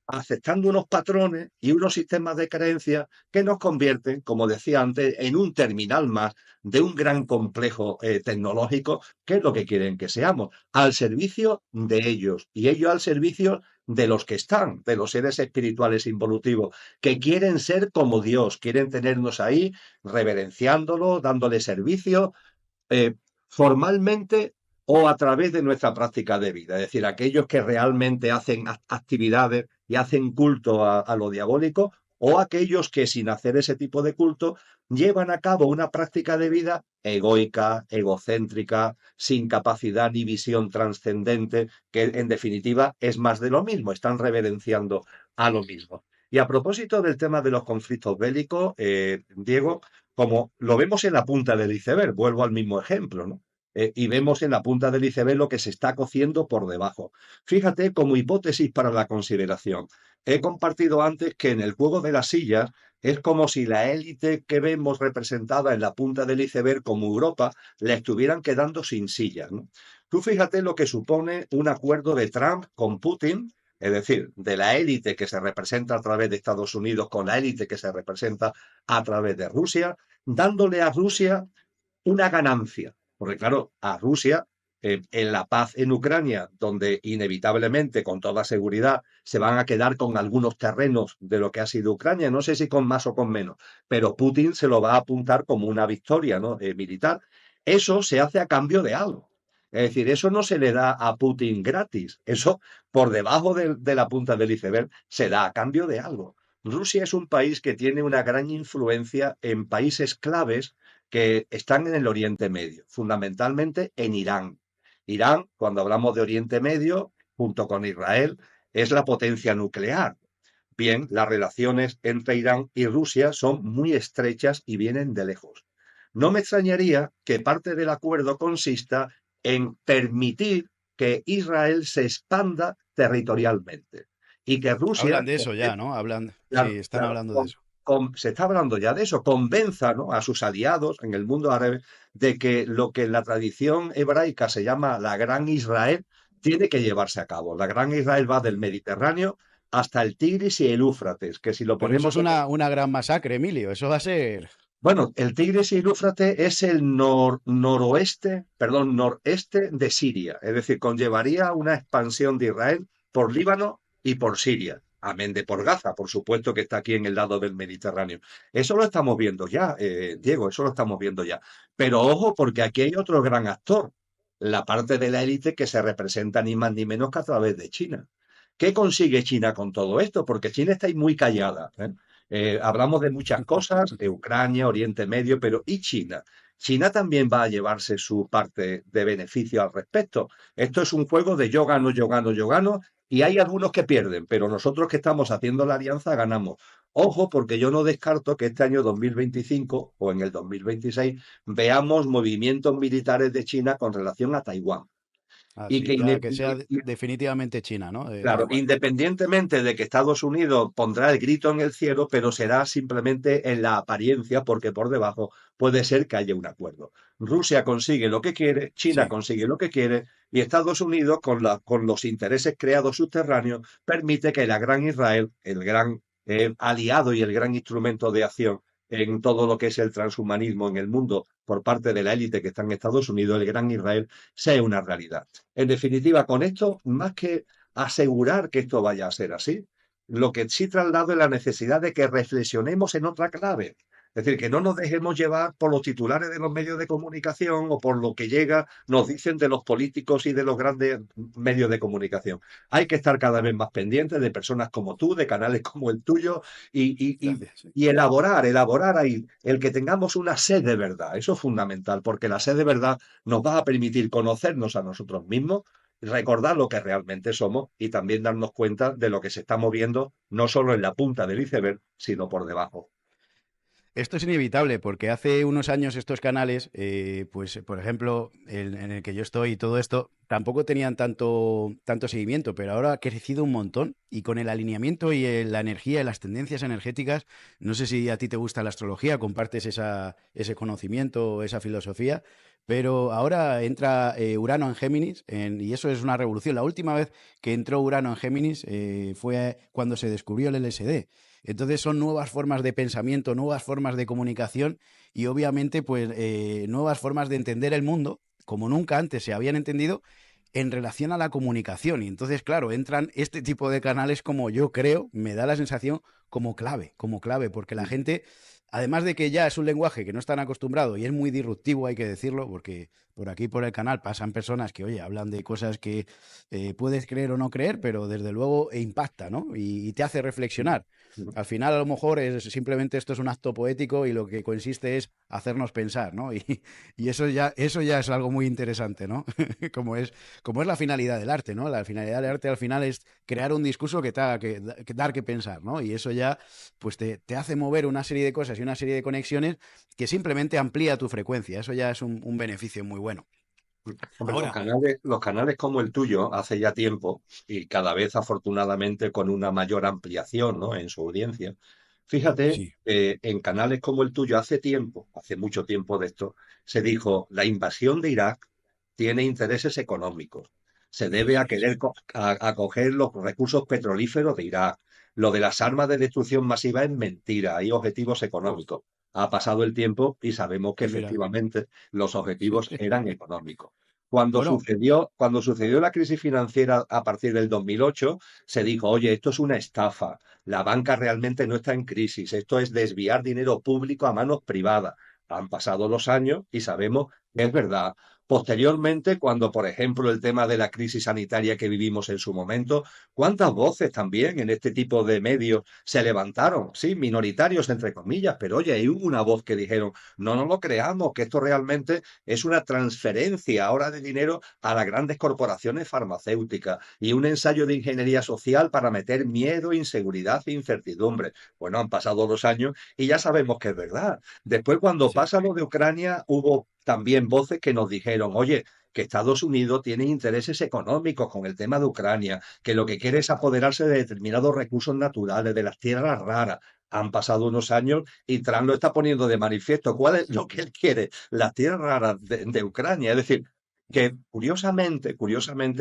aceptando unos patrones y unos sistemas de creencias que nos convierten, como decía antes, en un terminal más de un gran complejo tecnológico, que es lo que quieren que seamos, al servicio de ellos y ellos al servicio de los que están, de los seres espirituales involutivos, que quieren ser como Dios, quieren tenernos ahí reverenciándolo, dándole servicio, eh, formalmente o a través de nuestra práctica de vida. Es decir, aquellos que realmente hacen actividades y hacen culto a lo diabólico, o aquellos que sin hacer ese tipo de culto llevan a cabo una práctica de vida egoica, egocéntrica, sin capacidad ni visión trascendente, que en definitiva es más de lo mismo, están reverenciando a lo mismo. Y a propósito del tema de los conflictos bélicos, Diego, como lo vemos en la punta del iceberg, vuelvo al mismo ejemplo, ¿no? Y vemos en la punta del iceberg lo que se está cociendo por debajo. Fíjate, como hipótesis para la consideración, he compartido antes que en el juego de las sillas es como si la élite que vemos representada en la punta del iceberg como Europa le estuvieran quedando sin sillas, ¿no? Tú fíjate lo que supone un acuerdo de Trump con Putin, es decir, de la élite que se representa a través de Estados Unidos con la élite que se representa a través de Rusia, dándole a Rusia una ganancia. Porque claro, a Rusia, en la paz en Ucrania, donde inevitablemente, con toda seguridad, se van a quedar con algunos terrenos de lo que ha sido Ucrania, no sé si con más o con menos, pero Putin se lo va a apuntar como una victoria, ¿no? Militar. Eso se hace a cambio de algo. Es decir, eso no se le da a Putin gratis, eso por debajo de la punta del iceberg se da a cambio de algo. Rusia es un país que tiene una gran influencia en países claves que están en el Oriente Medio, fundamentalmente en Irán. Irán, cuando hablamos de Oriente Medio, junto con Israel, es la potencia nuclear. Bien, las relaciones entre Irán y Rusia son muy estrechas y vienen de lejos. No me extrañaría que parte del acuerdo consista en permitir que Israel se expanda territorialmente y que Rusia,
Hablan de eso ya, ¿no? Hablan, sí,
claro,
están
claro,
hablando de eso.
se está hablando ya de eso, convenza, ¿no?, a sus aliados en el mundo árabe de que lo que en la tradición hebraica se llama la Gran Israel tiene que llevarse a cabo. La Gran Israel va del Mediterráneo hasta el Tigris y el Éufrates, que si lo
Pero eso
ponemos
es una gran masacre, Emilio. Eso va a ser...
bueno, el Tigris y el Éufrates es el noroeste, perdón, noreste de Siria, es decir, conllevaría una expansión de Israel por Líbano y por Siria, amén de por Gaza, por supuesto que está aquí en el lado del Mediterráneo. Eso lo estamos viendo ya, Diego, eso lo estamos viendo ya. Pero ojo, porque aquí hay otro gran actor, la parte de la élite que se representa ni más ni menos que a través de China. ¿Qué consigue China con todo esto? Porque China está ahí muy callada, ¿eh? Hablamos de muchas cosas, de Ucrania, Oriente Medio, pero ¿y China? China también va a llevarse su parte de beneficio al respecto. Esto es un juego de yo gano, yo gano, yo gano, y hay algunos que pierden, pero nosotros que estamos haciendo la alianza ganamos. Ojo, porque yo no descarto que este año 2025 o en el 2026 veamos movimientos militares de China con relación a Taiwán. Y
Así,
que,
ya que sea definitivamente China, ¿no? Da
claro,
igual.
independientemente de que Estados Unidos pondrá el grito en el cielo, pero será simplemente en la apariencia, porque por debajo puede ser que haya un acuerdo. Rusia consigue lo que quiere, China
Sí.
consigue lo que quiere, y Estados Unidos, con los intereses creados subterráneos, permite que la gran Israel, el gran aliado y el gran instrumento de acción en todo lo que es el transhumanismo en el mundo por parte de la élite que está en Estados Unidos, el gran Israel, sea una realidad. En definitiva, con esto, más que asegurar que esto vaya a ser así. Lo que sí traslado es la necesidad de que reflexionemos en otra clave. Es decir, que no nos dejemos llevar por los titulares de los medios de comunicación o por lo que llega, nos dicen de los políticos y de los grandes medios de comunicación. Hay que estar cada vez más pendientes de personas como tú, de canales como el tuyo y, y, y,
Gracias. Sí.
y elaborar ahí el que tengamos una sed de verdad. Eso es fundamental, porque la sed de verdad nos va a permitir conocernos a nosotros mismos, recordar lo que realmente somos y también darnos cuenta de lo que se está moviendo, no solo en la punta del iceberg, sino por debajo.
Esto es inevitable porque hace unos años estos canales, pues por ejemplo, en el que yo estoy y todo esto, tampoco tenían tanto seguimiento, pero ahora ha crecido un montón y con el alineamiento y la energía y las tendencias energéticas, no sé si a ti te gusta la astrología, compartes ese conocimiento, esa filosofía, pero ahora entra Urano en Géminis y eso es una revolución. La última vez que entró Urano en Géminis fue cuando se descubrió el LSD. Entonces son nuevas formas de pensamiento, nuevas formas de comunicación y obviamente pues nuevas formas de entender el mundo como nunca antes se habían entendido en relación a la comunicación. Y entonces, claro, entran este tipo de canales como yo creo, me da la sensación como clave, porque la gente, además de que ya es un lenguaje que no están acostumbrados y es muy disruptivo, hay que decirlo, porque por aquí, por el canal, pasan personas que, oye, hablan de cosas que puedes creer o no creer, pero desde luego impacta, ¿no? Y te hace reflexionar. Al final, a lo mejor, simplemente esto es un acto poético y lo que consiste es hacernos pensar, ¿no? Y eso ya es algo muy interesante, ¿no? Como es la finalidad del arte, ¿no? La finalidad del arte al final es crear un discurso que te haga que dar que pensar, ¿no? Y eso ya, pues te hace mover una serie de cosas y una serie de conexiones que simplemente amplía tu frecuencia. Eso ya es un beneficio muy bueno.
Hombre,
Ahora,
los canales como el tuyo hace ya tiempo y cada vez afortunadamente con una mayor ampliación, ¿no?, en su audiencia. Fíjate,
sí,
en canales como el tuyo hace tiempo, hace mucho tiempo de esto, se dijo la invasión de Irak tiene intereses económicos. Se debe a
sí,
querer acoger los recursos petrolíferos de Irak. Lo de las armas de destrucción masiva es mentira, hay objetivos económicos. Ha pasado el tiempo y sabemos que
y mira,
efectivamente los
sí.
objetivos eran económicos.
Bueno,
Cuando sucedió la crisis financiera a partir del 2008, se dijo, oye, esto es una estafa, la banca realmente no está en crisis, esto es desviar dinero público a manos privadas. Han pasado los años y sabemos que es verdad. Posteriormente, cuando, por ejemplo, el tema de la crisis sanitaria que vivimos en su momento, ¿cuántas voces también en este tipo de medios se levantaron? Sí, minoritarios, entre comillas, pero oye, hay una voz que dijeron, no nos lo creamos, que esto realmente es una transferencia ahora de dinero a las grandes corporaciones farmacéuticas y un ensayo de ingeniería social para meter miedo, inseguridad e incertidumbre. Bueno, han pasado los años y ya sabemos que es verdad. Después, cuando
sí.
pasa lo de Ucrania, hubo también voces que nos dijeron, oye, que Estados Unidos tiene intereses económicos con el tema de Ucrania, que lo que quiere es apoderarse de determinados recursos naturales, de las tierras raras. Han pasado unos años y Trump lo está poniendo de manifiesto. ¿Cuál es lo que él quiere? Las tierras raras de Ucrania. Es decir, que curiosamente,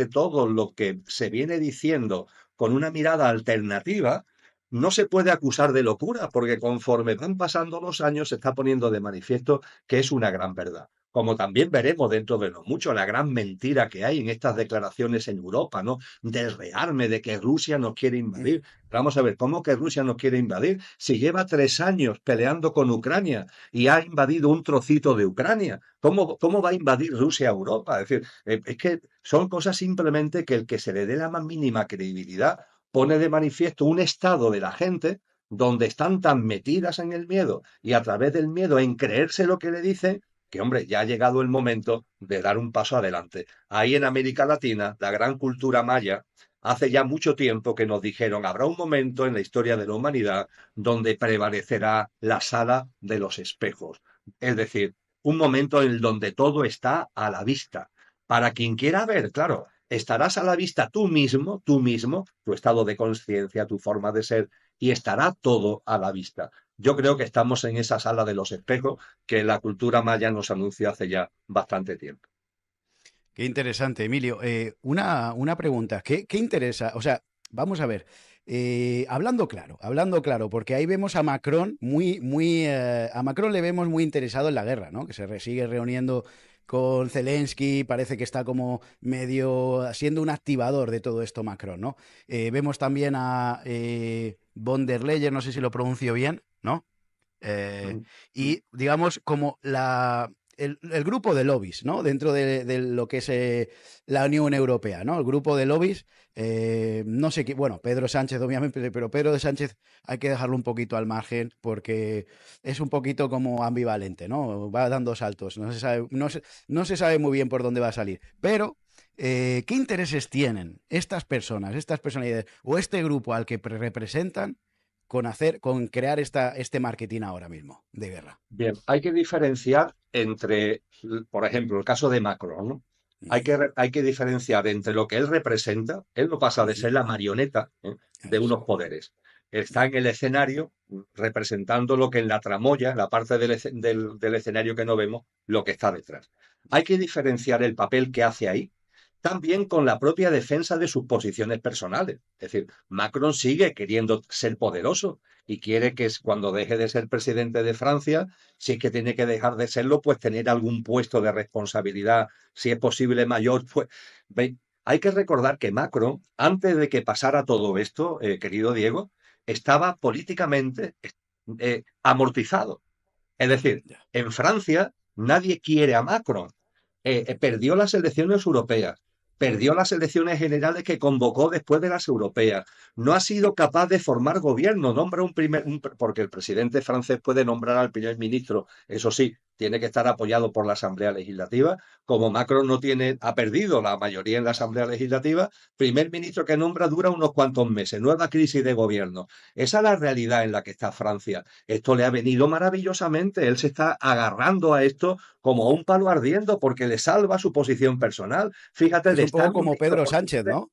todo lo que se viene diciendo con una mirada alternativa no se puede acusar de locura, porque conforme van pasando los años se está poniendo de manifiesto que es una gran verdad. Como también veremos dentro de no mucho la gran mentira que hay en estas declaraciones en Europa, ¿no? Del rearme, de que Rusia nos quiere invadir. Vamos a ver, ¿cómo que Rusia nos quiere invadir? Si lleva 3 años peleando con Ucrania y ha invadido un trocito de Ucrania. ¿Cómo va a invadir Rusia a Europa? Es decir, es que son cosas simplemente que el que se le dé la más mínima credibilidad pone de manifiesto un estado de la gente donde están tan metidas en el miedo y a través del miedo en creerse lo que le dicen que, hombre, ya ha llegado el momento de dar un paso adelante. Ahí en América Latina, la gran cultura maya, hace ya mucho tiempo que nos dijeron, habrá un momento en la historia de la humanidad donde prevalecerá la sala de los espejos. Es decir, un momento en donde todo está a la vista. Para quien quiera ver, claro, estarás a la vista tú mismo, tu estado de conciencia, tu forma de ser, y estará todo a la vista. Yo creo que estamos en esa sala de los espejos que la cultura maya nos anunció hace ya bastante tiempo.
Qué interesante, Emilio. Una pregunta. ¿Qué interesa? O sea, vamos a ver. Hablando claro, porque ahí vemos a Macron a Macron le vemos muy interesado en la guerra, ¿no? Que sigue reuniendo con Zelensky, parece que está como medio siendo un activador de todo esto Macron, ¿no? Vemos también a von der Leyen, no sé si lo pronuncio bien, ¿no? Eh, y digamos como el grupo de lobbies, ¿no? Dentro de lo que es la Unión Europea, ¿no? El grupo de lobbies, no sé qué, bueno, Pedro Sánchez obviamente, pero Pedro de Sánchez hay que dejarlo un poquito al margen porque es un poquito como ambivalente, ¿no? Va dando saltos, no se sabe muy bien por dónde va a salir, pero ¿qué intereses tienen estas personas, estas personalidades o este grupo al que representan con crear este marketing ahora mismo de guerra?
Bien, hay que diferenciar entre, por ejemplo, el caso de Macron, ¿no? Hay que diferenciar entre lo que él representa, él no pasa de
Ujú.
ser la marioneta, de unos
Eso.
poderes. Está en el escenario representando lo que en la tramoya, en la parte del escenario que no vemos, lo que está detrás. Hay que diferenciar el papel que hace ahí también con la propia defensa de sus posiciones personales. Es decir, Macron sigue queriendo ser poderoso y quiere que cuando deje de ser presidente de Francia, si es que tiene que dejar de serlo, pues tener algún puesto de responsabilidad, si es posible mayor. Pues hay que recordar que Macron, antes de que pasara todo esto, querido Diego, estaba políticamente amortizado. Es decir,
Ya.
en Francia nadie quiere a Macron. Perdió las elecciones europeas, perdió las elecciones generales que convocó después de las europeas. No ha sido capaz de formar gobierno, nombra porque el presidente francés puede nombrar al primer ministro, eso sí, tiene que estar apoyado por la Asamblea Legislativa. Como Macron no tiene, ha perdido la mayoría en la Asamblea Legislativa, primer ministro que nombra dura unos cuantos meses, nueva crisis de gobierno. Esa es la realidad en la que está Francia. Esto le ha venido maravillosamente. Él se está agarrando a esto como a un palo ardiendo porque le salva su posición personal. Fíjate,
Es
de
un
estar
poco como
hundido
Pedro
porque
Sánchez, ¿no?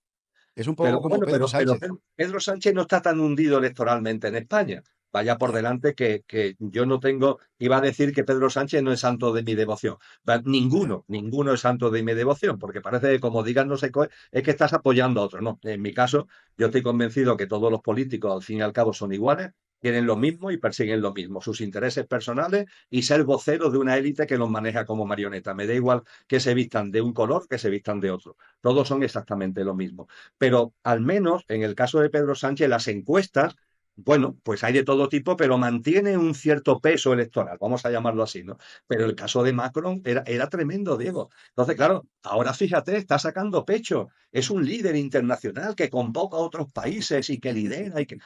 Es un
pero
poco como
bueno,
Pedro
pero
Sánchez.
Pedro Sánchez no está tan hundido electoralmente en España. Vaya por
Ya.
delante que yo no tengo, iba a decir que Pedro Sánchez no es santo de mi devoción.
Ya.
Ninguno es santo de mi devoción, porque parece que como digas no sé, es que estás apoyando a otro. No, en mi caso, yo estoy convencido que todos los políticos al fin y al cabo son iguales, quieren lo mismo y persiguen lo mismo, sus intereses personales y ser voceros de una élite que los maneja como marioneta. Me da igual que se vistan de un color, que se vistan de otro. Todos son exactamente lo mismo. Pero al menos en el caso de Pedro Sánchez, las encuestas, bueno, pues hay de todo tipo, pero mantiene un cierto peso electoral, vamos a llamarlo así, ¿no? Pero el caso de Macron era tremendo, Diego. Entonces, claro, ahora fíjate, está sacando pecho. Es un líder internacional que convoca a otros países y que lidera y que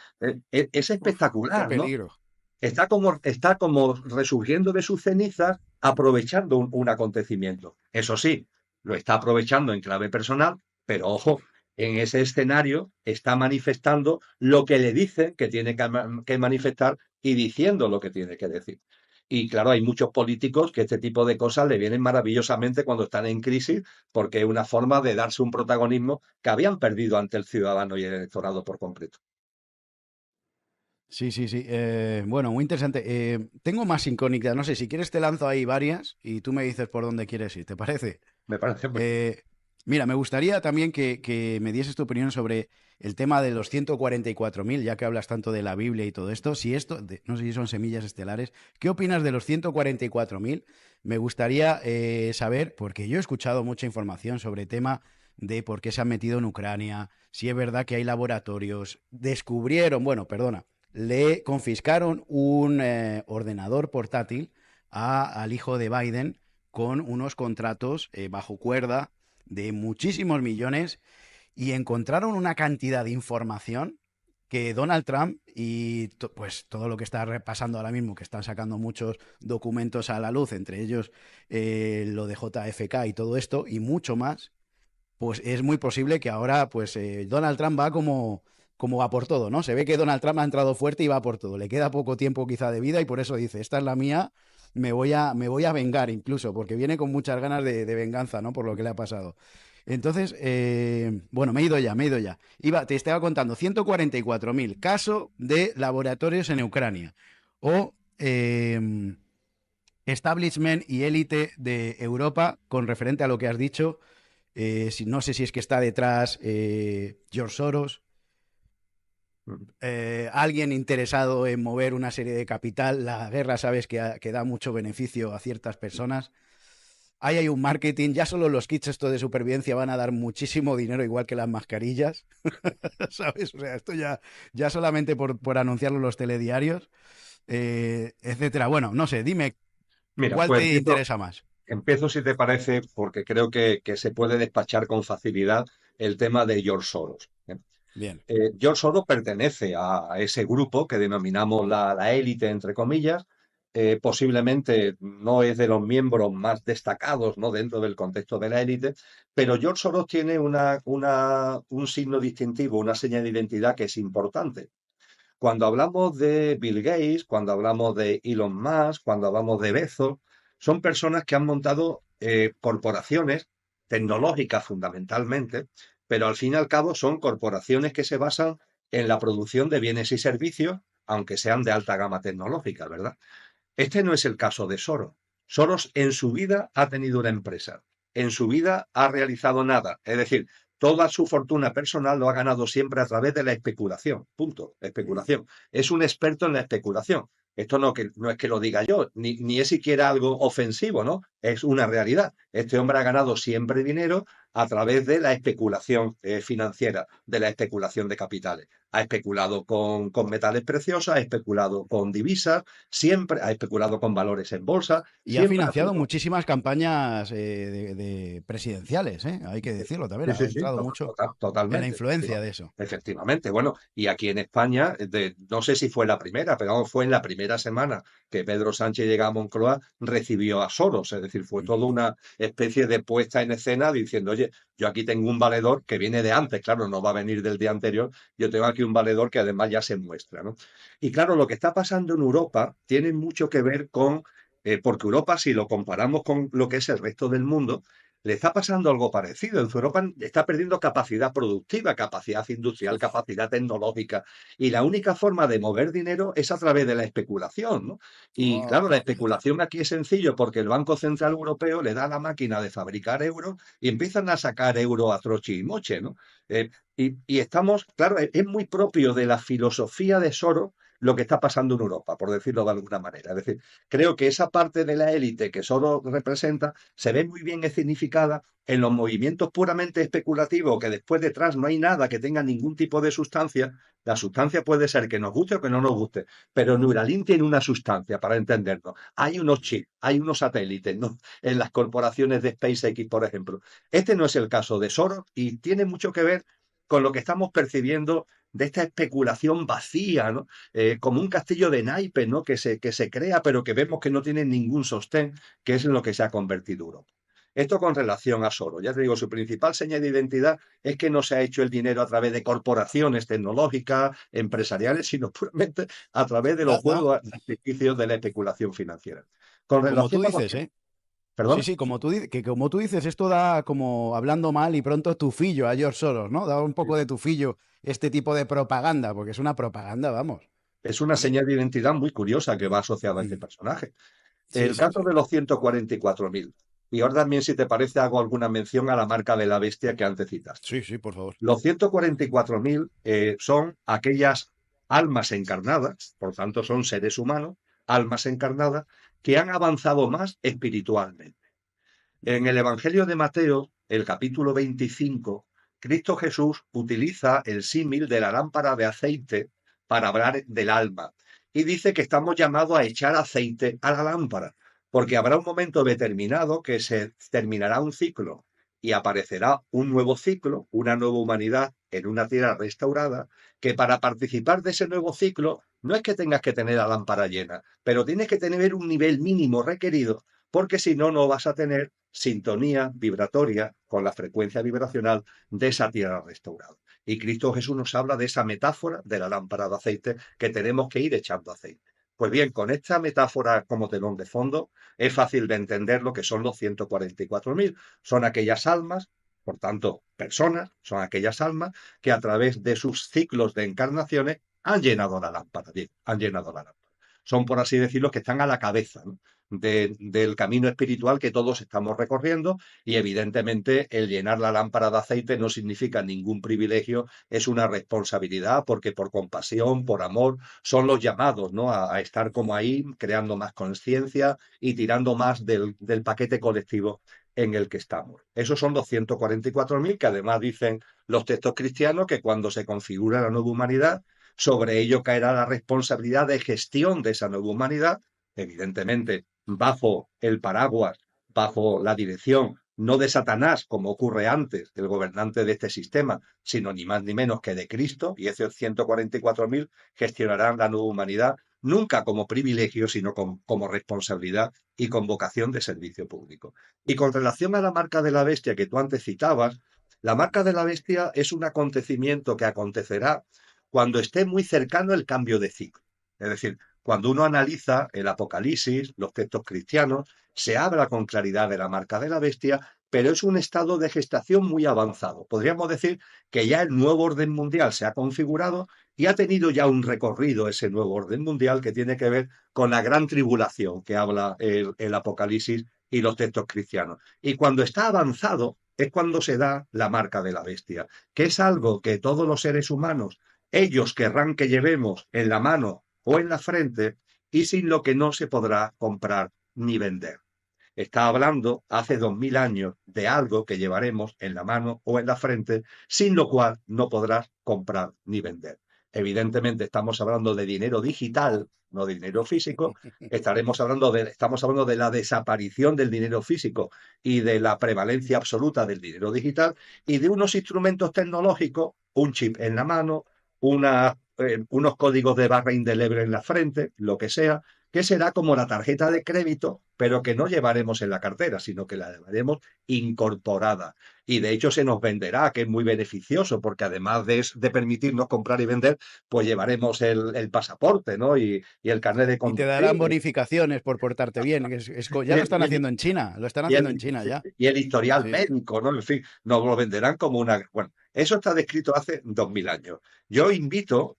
es
Uf, qué
espectacular, ¿no?
peligro.
Está como resurgiendo de sus cenizas, aprovechando un acontecimiento. Eso sí, lo está aprovechando en clave personal, pero ojo, en ese escenario está manifestando lo que le dicen que tiene que manifestar y diciendo lo que tiene que decir. Y claro, hay muchos políticos que este tipo de cosas le vienen maravillosamente cuando están en crisis, porque es una forma de darse un protagonismo que habían perdido ante el ciudadano y el electorado por completo.
Sí, sí, sí. Bueno, muy interesante. Tengo más incógnitas. No sé, si quieres te lanzo ahí varias y tú me dices por dónde quieres ir. ¿Te parece?
Me parece muy bien.
Eh, Mira, me gustaría también que me dieses tu opinión sobre el tema de los 144.000, ya que hablas tanto de la Biblia y todo esto. Si esto, no sé si son semillas estelares, ¿qué opinas de los 144.000? Me gustaría saber, porque yo he escuchado mucha información sobre el tema de por qué se han metido en Ucrania, si es verdad que hay laboratorios. Descubrieron, bueno, perdona, le confiscaron un ordenador portátil al hijo de Biden con unos contratos bajo cuerda de muchísimos millones y encontraron una cantidad de información que Donald Trump y pues todo lo que está repasando ahora mismo, que están sacando muchos documentos a la luz, entre ellos lo de JFK y todo esto, y mucho más, pues es muy posible que ahora pues Donald Trump va como va por todo, ¿no? Se ve que Donald Trump ha entrado fuerte y va por todo. Le queda poco tiempo quizá de vida y por eso dice, esta es la mía, me voy a vengar incluso, porque viene con muchas ganas de venganza, ¿no? Por lo que le ha pasado. Entonces, bueno, me he ido ya. Te estaba contando 144.000 casos de laboratorios en Ucrania o establishment y élite de Europa con referente a lo que has dicho. No sé si es que está detrás George Soros, alguien interesado en mover una serie de capital. La guerra, sabes que da mucho beneficio a ciertas personas. Ahí hay un marketing, ya solo los kits estos de supervivencia van a dar muchísimo dinero, igual que las mascarillas, ¿sabes? O sea, esto ya solamente por anunciarlo en los telediarios, etcétera. Bueno, no sé, dime,
Mira,
¿cuál
pues
te interesa más?
empiezo si te parece, porque creo que se puede despachar con facilidad el tema de George Soros.
Bien.
George Soros pertenece a ese grupo que denominamos la élite, entre comillas. Posiblemente no es de los miembros más destacados, ¿no? Dentro del contexto de la élite, pero George Soros tiene un signo distintivo, una señal de identidad que es importante. Cuando hablamos de Bill Gates, cuando hablamos de Elon Musk, cuando hablamos de Bezos, son personas que han montado corporaciones tecnológicas fundamentalmente, pero al fin y al cabo son corporaciones que se basan en la producción de bienes y servicios, aunque sean de alta gama tecnológica, ¿verdad? Este no es el caso de Soros. Soros en su vida ha tenido una empresa, en su vida ha realizado nada. Es decir, toda su fortuna personal lo ha ganado siempre a través de la especulación. Punto. Especulación. Es un experto en la especulación. Esto no es que lo diga yo, ni es siquiera algo ofensivo, ¿no? Es una realidad. Este hombre ha ganado siempre dinero a través de la especulación financiera, de la especulación de capitales. Ha especulado con metales preciosos, ha especulado con divisas, siempre ha especulado con valores en bolsa,
Y ha
siempre ha
financiado
sido.
muchísimas campañas de presidenciales, ¿eh? Hay que decirlo también,
Sí,
ha
sí, sí,
entrado mucho en la
totalmente,
influencia de eso.
efectivamente. Bueno, y aquí en España, no sé si fue la primera, pero vamos, fue en la primera semana que Pedro Sánchez llegó a Moncloa, recibió a Soros, es decir, fue toda una especie de puesta en escena diciendo, oye, yo aquí tengo un valedor que viene de antes, claro, no va a venir del día anterior, yo tengo aquí un valedor que además ya se muestra, ¿no? Y claro, lo que está pasando en Europa tiene mucho que ver porque Europa, si lo comparamos con lo que es el resto del mundo, le está pasando algo parecido. En Europa está perdiendo capacidad productiva, capacidad industrial, capacidad tecnológica. Y la única forma de mover dinero es a través de la especulación, ¿no? Y
Oh,
claro, la
fíjate.
especulación aquí es sencillo porque el Banco Central Europeo le da la máquina de fabricar euros y empiezan a sacar euros a troche y moche, ¿no? Y estamos, claro, es muy propio de la filosofía de Soros lo que está pasando en Europa, por decirlo de alguna manera. Es decir, creo que esa parte de la élite que Soros representa se ve muy bien escenificada en los movimientos puramente especulativos, que después detrás no hay nada que tenga ningún tipo de sustancia. La sustancia puede ser que nos guste o que no nos guste, pero Neuralink tiene una sustancia, para entendernos. Hay unos chips, hay unos satélites, ¿no? En las corporaciones de SpaceX, por ejemplo. Este no es el caso de Soros y tiene mucho que ver con lo que estamos percibiendo de esta especulación vacía, ¿no? Como un castillo de naipes, ¿no? Que se crea, pero que vemos que no tiene ningún sostén, que es en lo que se ha convertido Europa. Esto con relación a Soros. Ya te digo, su principal señal de identidad es que no se ha hecho el dinero a través de corporaciones tecnológicas, empresariales, sino puramente a través de los
No,
juegos artificios de la especulación financiera. Con
como tú
relación a los
dices,
que...
¿eh? Sí,
¿Perdón?
sí, como tú dices, esto da como, hablando mal y pronto tufillo a George Soros, ¿no? Da un poco de tufillo este tipo de propaganda, porque es una propaganda, vamos.
Es una señal de identidad muy curiosa que va asociada a este personaje.
Sí,
El
sí,
caso
sí.
de los 144.000. Y ahora también, si te parece, hago alguna mención a la marca de la bestia que antes citaste.
Sí, sí, por favor.
Los 144.000 son aquellas almas encarnadas, por tanto son seres humanos, almas encarnadas, que han avanzado más espiritualmente. En el Evangelio de Mateo, el capítulo 25, Cristo Jesús utiliza el símil de la lámpara de aceite para hablar del alma y dice que estamos llamados a echar aceite a la lámpara, porque habrá un momento determinado que se terminará un ciclo y aparecerá un nuevo ciclo, una nueva humanidad en una tierra restaurada, que para participar de ese nuevo ciclo no es que tengas que tener la lámpara llena, pero tienes que tener un nivel mínimo requerido, porque si no, no vas a tener sintonía vibratoria con la frecuencia vibracional de esa tierra restaurada. Y Cristo Jesús nos habla de esa metáfora de la lámpara de aceite que tenemos que ir echando aceite. Pues bien, con esta metáfora como telón de fondo, es fácil de entender lo que son los 144.000. Son aquellas almas, por tanto, personas, son aquellas almas que a través de sus ciclos de encarnaciones han llenado la lámpara, bien, han llenado la lámpara. Son, por así decirlo, que están a la cabeza, ¿no?, del camino espiritual que todos estamos recorriendo, y evidentemente el llenar la lámpara de aceite no significa ningún privilegio, es una responsabilidad, porque por compasión, por amor, son los llamados, ¿no?, a estar como ahí, creando más conciencia y tirando más del paquete colectivo en el que estamos. Esos son los 144.000 que además dicen los textos cristianos que cuando se configura la nueva humanidad, sobre ello caerá la responsabilidad de gestión de esa nueva humanidad, evidentemente bajo el paraguas, bajo la dirección no de Satanás, como ocurre antes, el gobernante de este sistema, sino ni más ni menos que de Cristo, y esos 144.000 gestionarán la nueva humanidad, nunca como privilegio, sino como responsabilidad y con vocación de servicio público. Y con relación a la marca de la bestia que tú antes citabas, la marca de la bestia es un acontecimiento que acontecerá cuando esté muy cercano el cambio de ciclo. Es decir, cuando uno analiza el Apocalipsis, los textos cristianos, se habla con claridad de la marca de la bestia, pero es un estado de gestación muy avanzado. Podríamos decir que ya el nuevo orden mundial se ha configurado y ha tenido ya un recorrido ese nuevo orden mundial que tiene que ver con la gran tribulación que habla el Apocalipsis y los textos cristianos. Y cuando está avanzado es cuando se da la marca de la bestia, que es algo que todos los seres humanos, ellos querrán que llevemos en la mano o en la frente, y sin lo que no se podrá comprar ni vender. Está hablando hace 2000 años de algo que llevaremos en la mano o en la frente, sin lo cual no podrás comprar ni vender. Evidentemente estamos hablando de dinero digital, no de dinero físico. Estamos hablando de la desaparición del dinero físico y de la prevalencia absoluta del dinero digital, y de unos instrumentos tecnológicos, un chip en la mano, unos códigos de barra indeleble en la frente, lo que sea, que será como la tarjeta de crédito, pero que no llevaremos en la cartera, sino que la llevaremos incorporada. Y de hecho se nos venderá, que es muy beneficioso, porque además de permitirnos comprar y vender, pues llevaremos el pasaporte, ¿no? Y el carnet de
Y te
conducir.
darán bonificaciones por portarte bien. Ya
Y
lo
el,
están
y el-
haciendo en China. Lo están
y
haciendo en
el-
China ya.
y el historial
Sí.
médico, ¿no? En fin, nos lo venderán como una... Bueno, eso está descrito hace 2000 años. Yo invito...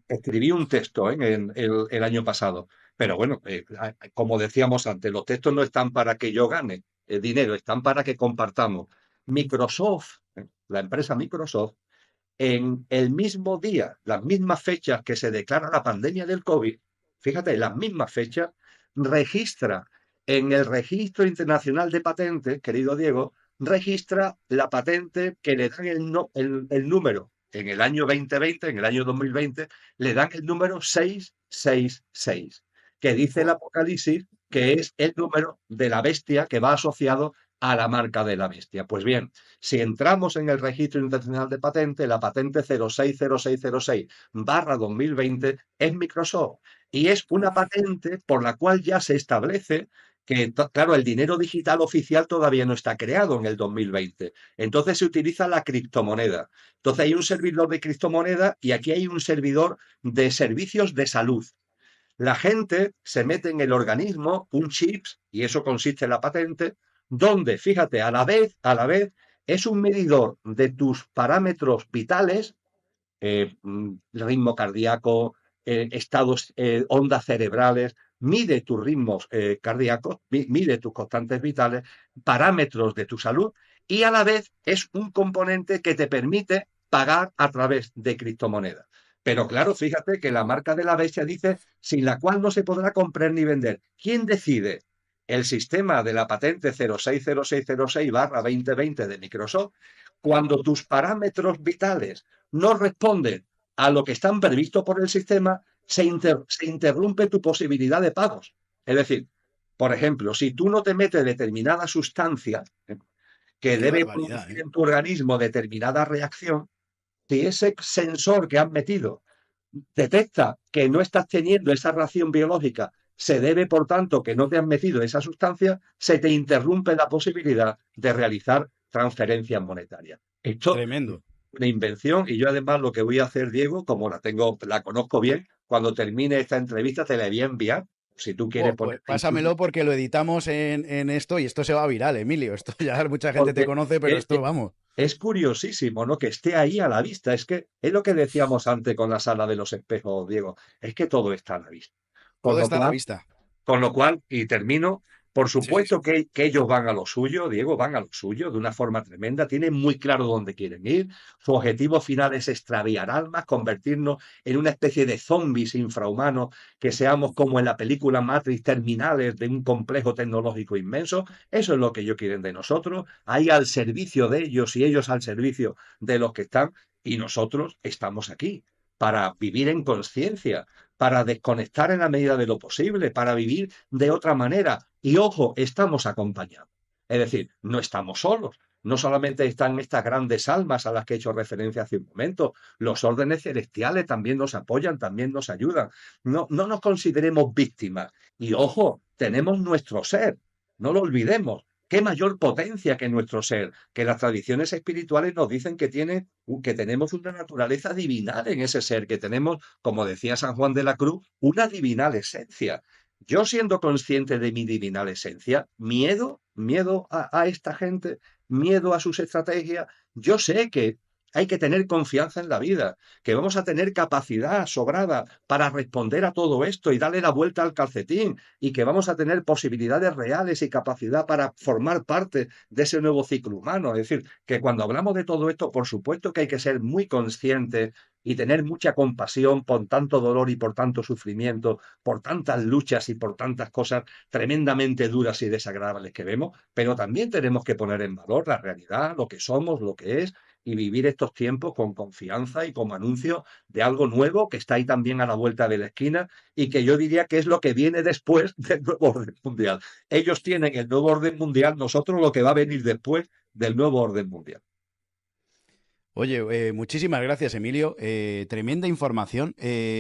escribí un texto en el año pasado, pero bueno, como decíamos antes, los textos no están para que yo gane dinero, están para que compartamos. Microsoft, la empresa Microsoft, en el mismo día, las mismas fechas que se declara la pandemia del COVID, fíjate, las mismas fechas, registra en el Registro Internacional de Patentes, querido Diego, registra la patente que le dan el número en el año 2020, en el año 2020, le dan el número 666, que dice el Apocalipsis que es el número de la bestia que va asociado a la marca de la bestia. Pues bien, si entramos en el Registro Internacional de Patentes, la patente 060606/2020 es Microsoft, y es una patente por la cual ya se establece que, claro, el dinero digital oficial todavía no está creado en el 2020. Entonces se utiliza la criptomoneda. Entonces hay un servidor de criptomoneda y aquí hay un servidor de servicios de salud. La gente se mete en el organismo un chip, y eso consiste en la patente, donde, fíjate, a la vez es un medidor de tus parámetros vitales, ritmo cardíaco, estados, ondas cerebrales, mide tus ritmos cardíacos, mide tus constantes vitales, parámetros de tu salud, y a la vez es un componente que te permite pagar a través de criptomonedas. Pero claro, fíjate que la marca de la bestia dice sin la cual no se podrá comprar ni vender. ¿Quién decide? El sistema de la patente 060606/2020 de Microsoft, cuando tus parámetros vitales no responden a lo que están previstos por el sistema, se interrumpe tu posibilidad de pagos. Es decir, por ejemplo, si tú no te metes determinada sustancia, que
Qué
debe
barbaridad,
producir
¿eh?
en tu organismo determinada reacción, si ese sensor que has metido detecta que no estás teniendo esa reacción biológica, se debe, por tanto, que no te has metido esa sustancia, se te interrumpe la posibilidad de realizar transferencias monetarias. Esto es
Tremendo.
una invención y yo además lo que voy a hacer, Diego, como la conozco bien, cuando termine esta entrevista te la voy a enviar, si tú quieres
Pues
ponerte incluso,
pásamelo porque lo editamos en esto y esto se va viral, Emilio. Esto ya mucha gente te
porque
conoce, pero esto vamos.
es curiosísimo, ¿no? Que esté ahí a la vista. Es que es lo que decíamos antes con la sala de los espejos, Diego. Es que todo está a la vista. Con
Todo
lo
está a la
cual,
vista.
y termino, por
Sí, sí, sí.
supuesto que ellos van a lo suyo, Diego, van a lo suyo de una forma tremenda, tienen muy claro dónde quieren ir, su objetivo final es extraviar almas, convertirnos en una especie de zombies infrahumanos, que seamos como en la película Matrix, terminales de un complejo tecnológico inmenso, eso es lo que ellos quieren de nosotros, ahí al servicio de ellos y ellos al servicio de los que están, y nosotros estamos aquí para vivir en conciencia, para desconectar en la medida de lo posible, para vivir de otra manera. Y ojo, estamos acompañados. Es decir, no estamos solos. No solamente están estas grandes almas a las que he hecho referencia hace un momento, los órdenes celestiales también nos apoyan, también nos ayudan. No nos consideremos víctimas. Y ojo, tenemos nuestro ser, no lo olvidemos. ¿Qué mayor potencia que nuestro ser? Que las tradiciones espirituales nos dicen que tenemos una naturaleza divinal en ese ser, que tenemos, como decía San Juan de la Cruz, una divinal esencia. Yo siendo consciente de mi divinal esencia, miedo a esta gente, miedo a sus estrategias, yo sé que hay que tener confianza en la vida, que vamos a tener capacidad sobrada para responder a todo esto y darle la vuelta al calcetín, y que vamos a tener posibilidades reales y capacidad para formar parte de ese nuevo ciclo humano. Es decir, que cuando hablamos de todo esto, por supuesto que hay que ser muy conscientes y tener mucha compasión por tanto dolor y por tanto sufrimiento, por tantas luchas y por tantas cosas tremendamente duras y desagradables que vemos, pero también tenemos que poner en valor la realidad, lo que somos, lo que es, y vivir estos tiempos con confianza y como anuncio de algo nuevo que está ahí también a la vuelta de la esquina y que yo diría que es lo que viene después del nuevo orden mundial. Ellos tienen el nuevo orden mundial, nosotros lo que va a venir después del nuevo orden mundial.
Oye, muchísimas gracias, Emilio. Tremenda información.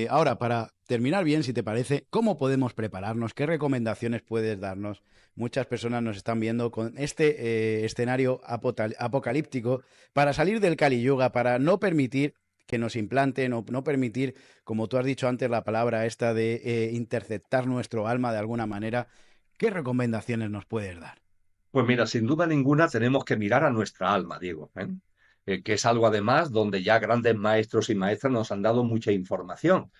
Ahora, para terminar bien, si te parece, ¿cómo podemos prepararnos? ¿Qué recomendaciones puedes darnos? Muchas personas nos están viendo con este escenario apocalíptico para salir del Kali Yuga, para no permitir que nos implanten o no permitir, como tú has dicho antes, la palabra esta de interceptar nuestro alma de alguna manera. ¿Qué recomendaciones nos puedes dar?
Pues mira, sin duda ninguna tenemos que mirar a nuestra alma, Diego, ¿eh? Que es algo además donde ya grandes maestros y maestras nos han dado mucha información.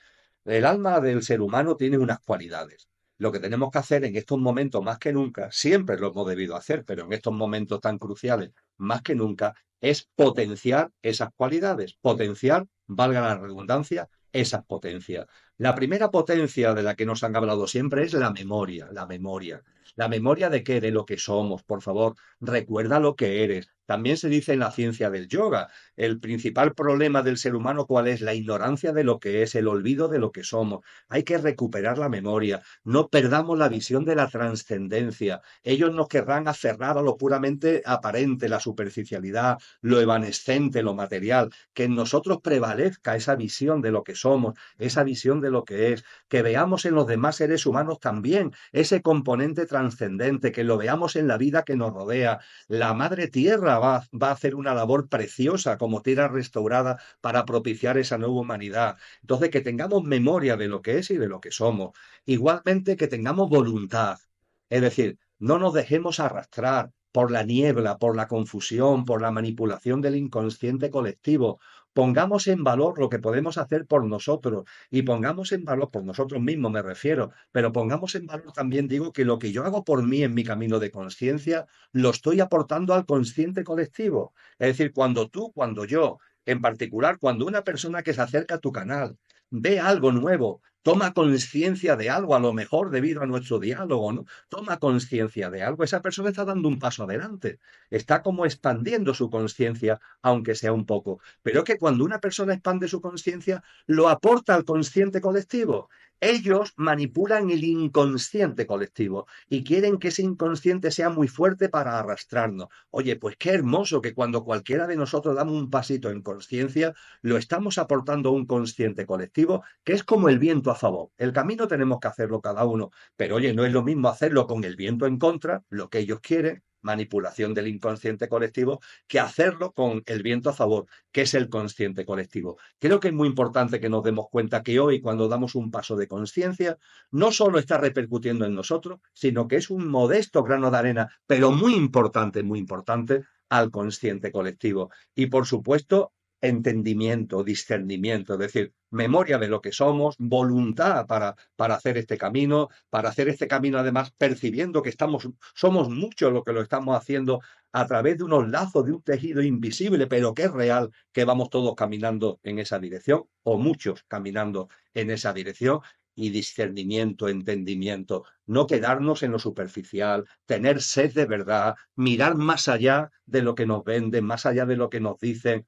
El alma del ser humano tiene unas cualidades. Lo que tenemos que hacer en estos momentos más que nunca, siempre lo hemos debido hacer, pero en estos momentos tan cruciales más que nunca, es potenciar esas cualidades, potenciar, valga la redundancia, esas potencias. La primera potencia de la que nos han hablado siempre es la memoria, la memoria. ¿La memoria de qué? De lo que somos, por favor, recuerda lo que eres. También se dice en la ciencia del yoga, el principal problema del ser humano, ¿cuál es? La ignorancia de lo que es, el olvido de lo que somos. Hay que recuperar la memoria. No perdamos la visión de la trascendencia. Ellos nos querrán aferrar a lo puramente aparente, la superficialidad, lo evanescente, lo material. Que en nosotros prevalezca esa visión de lo que somos, esa visión de lo que es. Que veamos en los demás seres humanos también ese componente trascendente, que lo veamos en la vida que nos rodea. La madre tierra va a hacer una labor preciosa como tierra restaurada para propiciar esa nueva humanidad. Entonces, que tengamos memoria de lo que es y de lo que somos. Igualmente, que tengamos voluntad. Es decir, no nos dejemos arrastrar por la niebla, por la confusión, por la manipulación del inconsciente colectivo. Pongamos en valor lo que podemos hacer por nosotros y pongamos en valor, por nosotros mismos me refiero, pero pongamos en valor también, digo, que lo que yo hago por mí en mi camino de conciencia, lo estoy aportando al consciente colectivo. Es decir, cuando tú, cuando yo, en particular, cuando una persona que se acerca a tu canal ve algo nuevo, toma conciencia de algo, a lo mejor debido a nuestro diálogo, ¿no? Toma conciencia de algo, esa persona está dando un paso adelante, está como expandiendo su conciencia, aunque sea un poco. Pero que cuando una persona expande su conciencia, lo aporta al consciente colectivo. Ellos manipulan el inconsciente colectivo y quieren que ese inconsciente sea muy fuerte para arrastrarnos. Oye, pues qué hermoso que cuando cualquiera de nosotros damos un pasito en conciencia, lo estamos aportando a un consciente colectivo que es como el viento a favor. El camino tenemos que hacerlo cada uno, pero oye, no es lo mismo hacerlo con el viento en contra, lo que ellos quieren, manipulación del inconsciente colectivo, que hacerlo con el viento a favor, que es el consciente colectivo. Creo que es muy importante que nos demos cuenta que hoy, cuando damos un paso de conciencia, no solo está repercutiendo en nosotros, sino que es un modesto grano de arena, pero muy importante, al consciente colectivo. Y por supuesto, entendimiento, discernimiento, es decir, memoria de lo que somos, voluntad para hacer este camino además percibiendo que somos muchos los que lo estamos haciendo a través de unos lazos de un tejido invisible, pero que es real, que vamos todos caminando en esa dirección, o muchos caminando en esa dirección, y discernimiento, entendimiento, no quedarnos en lo superficial, tener sed de verdad, mirar más allá de lo que nos venden, más allá de lo que nos dicen.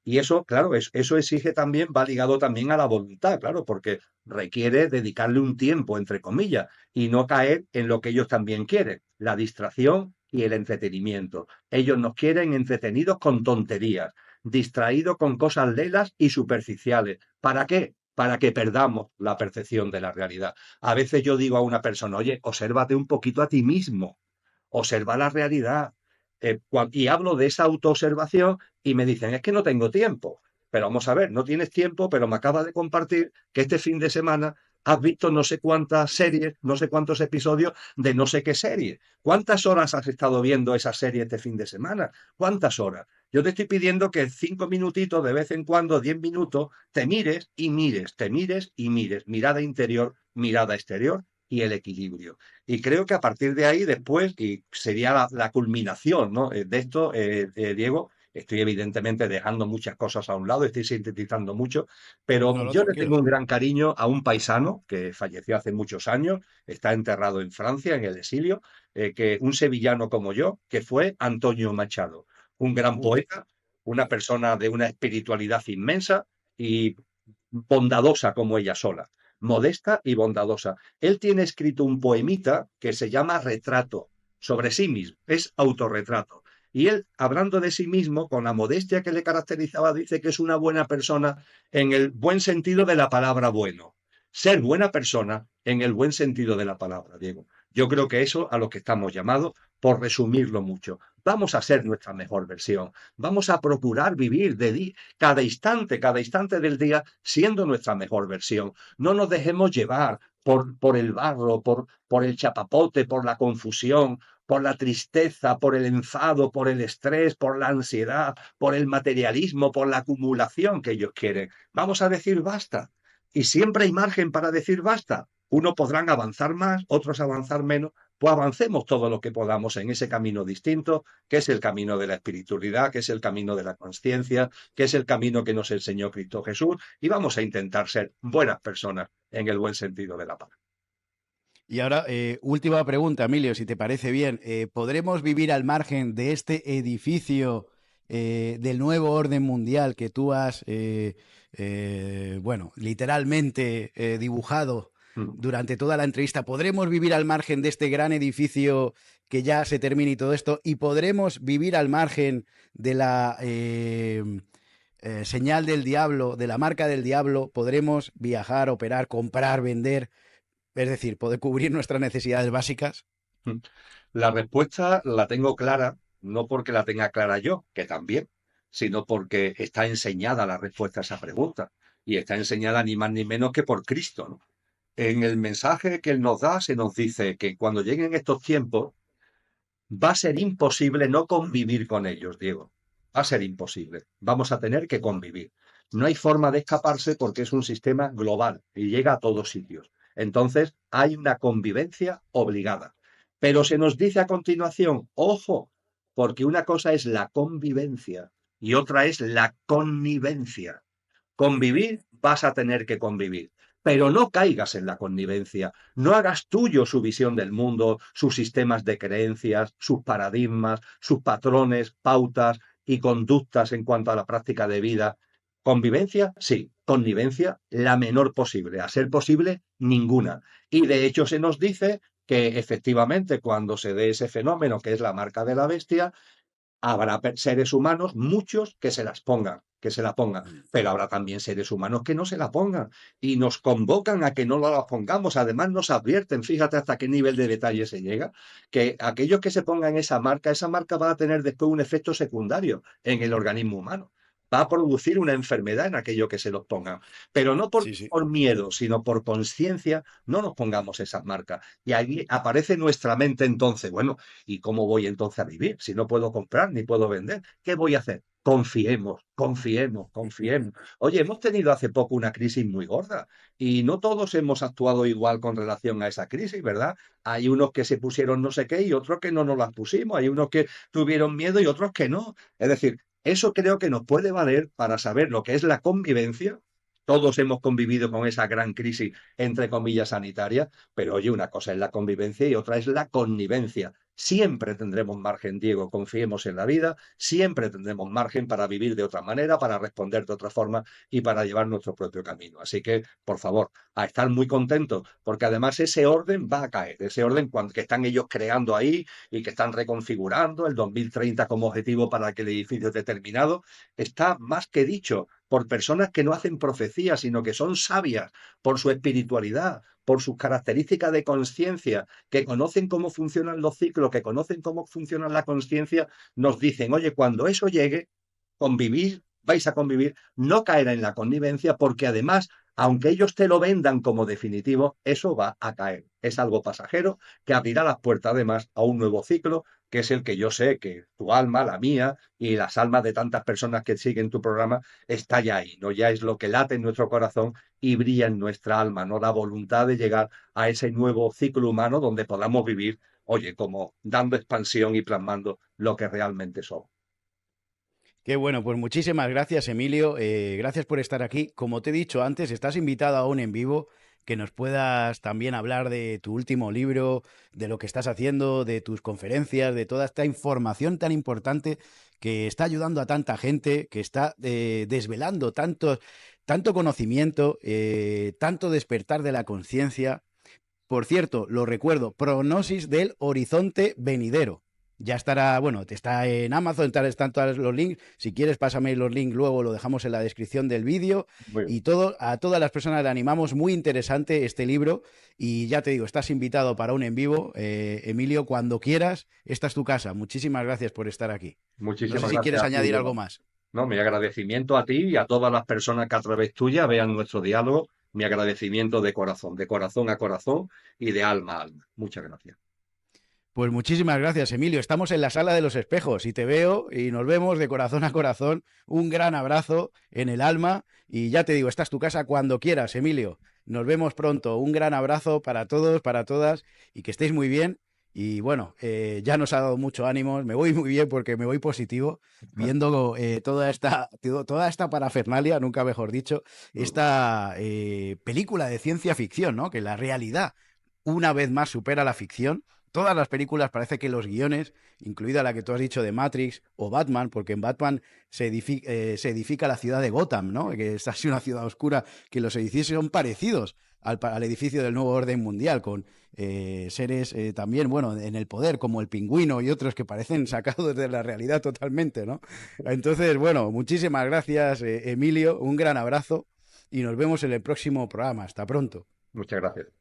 Y eso, claro, eso exige también, va ligado también a la voluntad, claro, porque requiere dedicarle un tiempo, entre comillas, y no caer en lo que ellos también quieren, la distracción y el entretenimiento. Ellos nos quieren entretenidos con tonterías, distraídos con cosas lelas y superficiales. ¿Para qué? Para que perdamos la percepción de la realidad. A veces yo digo a una persona, oye, obsérvate un poquito a ti mismo, observa la realidad. Y hablo de esa autoobservación y me dicen, es que no tengo tiempo. Pero vamos a ver, no tienes tiempo, pero me acabas de compartir que este fin de semana has visto no sé cuántas series, no sé cuántos episodios de no sé qué serie. ¿Cuántas horas has estado viendo esa serie este fin de semana? ¿Cuántas horas? Yo te estoy pidiendo que 5 minutitos, de vez en cuando, 10 minutos, te mires y mires, te mires y mires. Mirada interior, mirada exterior y el equilibrio. Y creo que a partir de ahí, después, y sería la culminación, ¿no? De esto, Diego, estoy evidentemente dejando muchas cosas a un lado, estoy sintetizando mucho, pero
No, no,
yo le
tranquilo.
tengo un gran cariño a un paisano que falleció hace muchos años, está enterrado en Francia, en el exilio, que un sevillano como yo, que fue Antonio Machado, un gran
Uf,
poeta, una persona de una espiritualidad inmensa y bondadosa como ella sola, modesta y bondadosa. Él tiene escrito un poemita que se llama Retrato, sobre sí mismo, es autorretrato. Y él, hablando de sí mismo, con la modestia que le caracterizaba, dice que es una buena persona en el buen sentido de la palabra bueno. Ser buena persona en el buen sentido de la palabra, Diego. Yo creo que eso a lo que estamos llamados, por resumirlo mucho. Vamos a ser nuestra mejor versión. Vamos a procurar vivir cada instante del día siendo nuestra mejor versión. No nos dejemos llevar por el barro, por el chapapote, por la confusión, por la tristeza, por el enfado, por el estrés, por la ansiedad, por el materialismo, por la acumulación que ellos quieren. Vamos a decir basta. Y siempre hay margen para decir basta. Unos podrán avanzar más, otros avanzar menos, pues avancemos todo lo que podamos en ese camino distinto, que es el camino de la espiritualidad, que es el camino de la conciencia, que es el camino que nos enseñó Cristo Jesús, y vamos a intentar ser buenas personas en el buen sentido de la palabra.
y ahora, última pregunta, Emilio, si te parece bien. ¿Podremos vivir al margen de este edificio del nuevo orden mundial que tú has, bueno, literalmente dibujado
Mm.
durante toda la entrevista? ¿Podremos vivir al margen de este gran edificio que ya se termine y todo esto? ¿Y podremos vivir al margen de la señal del diablo, de la marca del diablo? ¿Podremos viajar, operar, comprar, vender? Es decir, poder cubrir nuestras necesidades básicas.
La respuesta la tengo clara, no porque la tenga clara yo, que también, sino porque está enseñada la respuesta a esa pregunta. Y está enseñada ni más ni menos que por Cristo, ¿no? En el mensaje que Él nos da se nos dice que cuando lleguen estos tiempos va a ser imposible no convivir con ellos, Diego. Va a ser imposible. Vamos a tener que convivir. No hay forma de escaparse porque es un sistema global y llega a todos sitios. Entonces, hay una convivencia obligada. Pero se nos dice a continuación, ojo, porque una cosa es la convivencia y otra es la connivencia. Convivir, vas a tener que convivir, pero no caigas en la connivencia, no hagas tuyo su visión del mundo, sus sistemas de creencias, sus paradigmas, sus patrones, pautas y conductas en cuanto a la práctica de vida. Convivencia, sí, connivencia la menor posible, a ser posible Ninguna. Y de hecho se nos dice que efectivamente cuando se dé ese fenómeno que es la marca de la bestia, habrá seres humanos, muchos, que se las pongan, que se la pongan, pero habrá también seres humanos que no se la pongan y nos convocan a que no la pongamos. Además nos advierten, fíjate hasta qué nivel de detalle se llega, que aquellos que se pongan esa marca va a tener después un efecto secundario en el organismo humano. Va a producir una enfermedad en aquello que se los pongan. Pero no
Sí, sí.
por miedo, sino por conciencia, no nos pongamos esas marcas. Y ahí aparece nuestra mente entonces. Bueno, ¿y cómo voy entonces a vivir? Si no puedo comprar ni puedo vender, ¿qué voy a hacer? Confiemos, confiemos, confiemos. Oye, hemos tenido hace poco una crisis muy gorda y no todos hemos actuado igual con relación a esa crisis, ¿verdad? Hay unos que se pusieron no sé qué y otros que no nos las pusimos. Hay unos que tuvieron miedo y otros que no. Es decir, eso creo que nos puede valer para saber lo que es la convivencia. Todos hemos convivido con esa gran crisis, entre comillas, sanitaria, pero oye, una cosa es la convivencia y otra es la connivencia. Siempre tendremos margen, Diego, confiemos en la vida, siempre tendremos margen para vivir de otra manera, para responder de otra forma y para llevar nuestro propio camino. Así que, por favor, a estar muy contentos, porque además ese orden va a caer, ese orden que están ellos creando ahí y que están reconfigurando el 2030 como objetivo para que el edificio esté terminado, está más que dicho por personas que no hacen profecía, sino que son sabias por su espiritualidad, por sus características de conciencia, que conocen cómo funcionan los ciclos, que conocen cómo funciona la conciencia, nos dicen, oye, cuando eso llegue, convivir, vais a convivir, no caerá en la connivencia, porque además, aunque ellos te lo vendan como definitivo, eso va a caer. Es algo pasajero que abrirá las puertas además a un nuevo ciclo, que es el que yo sé que tu alma, la mía y las almas de tantas personas que siguen tu programa está ya ahí, ¿no? Ya es lo que late en nuestro corazón y brilla en nuestra alma, ¿no? La voluntad de llegar a ese nuevo ciclo humano donde podamos vivir, oye, como dando expansión y plasmando lo que realmente somos.
Qué bueno, pues muchísimas gracias, Emilio. Gracias por estar aquí. Como te he dicho antes, estás invitado aún en vivo, que nos puedas también hablar de tu último libro, de lo que estás haciendo, de tus conferencias, de toda esta información tan importante que está ayudando a tanta gente, que está desvelando tanto conocimiento, tanto despertar de la conciencia. Por cierto, lo recuerdo, Prognosis del Horizonte Venidero. Ya estará, bueno, te está en Amazon, están todos los links. Si quieres, pásame los links, luego lo dejamos en la descripción del vídeo.
Muy bien.
Y a todas las personas le animamos, muy interesante este libro. Y ya te digo, estás invitado para un en vivo. Emilio, cuando quieras, esta es tu casa. Muchísimas gracias por estar aquí. No sé
Muchísimas
si
gracias
quieres
a ti,
añadir algo
Diego.
más.
No, mi agradecimiento a ti y a todas las personas que a través tuya vean nuestro diálogo. Mi agradecimiento de corazón a corazón y de alma a alma. Muchas gracias.
Pues muchísimas gracias, Emilio. Estamos en la sala de los espejos y te veo y nos vemos de corazón a corazón. Un gran abrazo en el alma y ya te digo, esta es tu casa cuando quieras, Emilio. Nos vemos pronto. Un gran abrazo para todos, para todas y que estéis muy bien. Y bueno, ya nos ha dado mucho ánimo. Me voy muy bien porque me voy positivo viendo toda esta parafernalia, nunca mejor dicho, esta película de ciencia ficción, ¿no? Que la realidad una vez más supera la ficción. Todas las películas parece que los guiones, incluida la que tú has dicho de Matrix o Batman, porque en Batman se edifica la ciudad de Gotham, ¿no? Que es así una ciudad oscura, que los edificios son parecidos al edificio del nuevo orden mundial, con seres también, bueno, en el poder, como el pingüino y otros que parecen sacados de la realidad totalmente, ¿no? Entonces, bueno, muchísimas gracias, Emilio, un gran abrazo y nos vemos en el próximo programa. Hasta pronto.
Muchas gracias.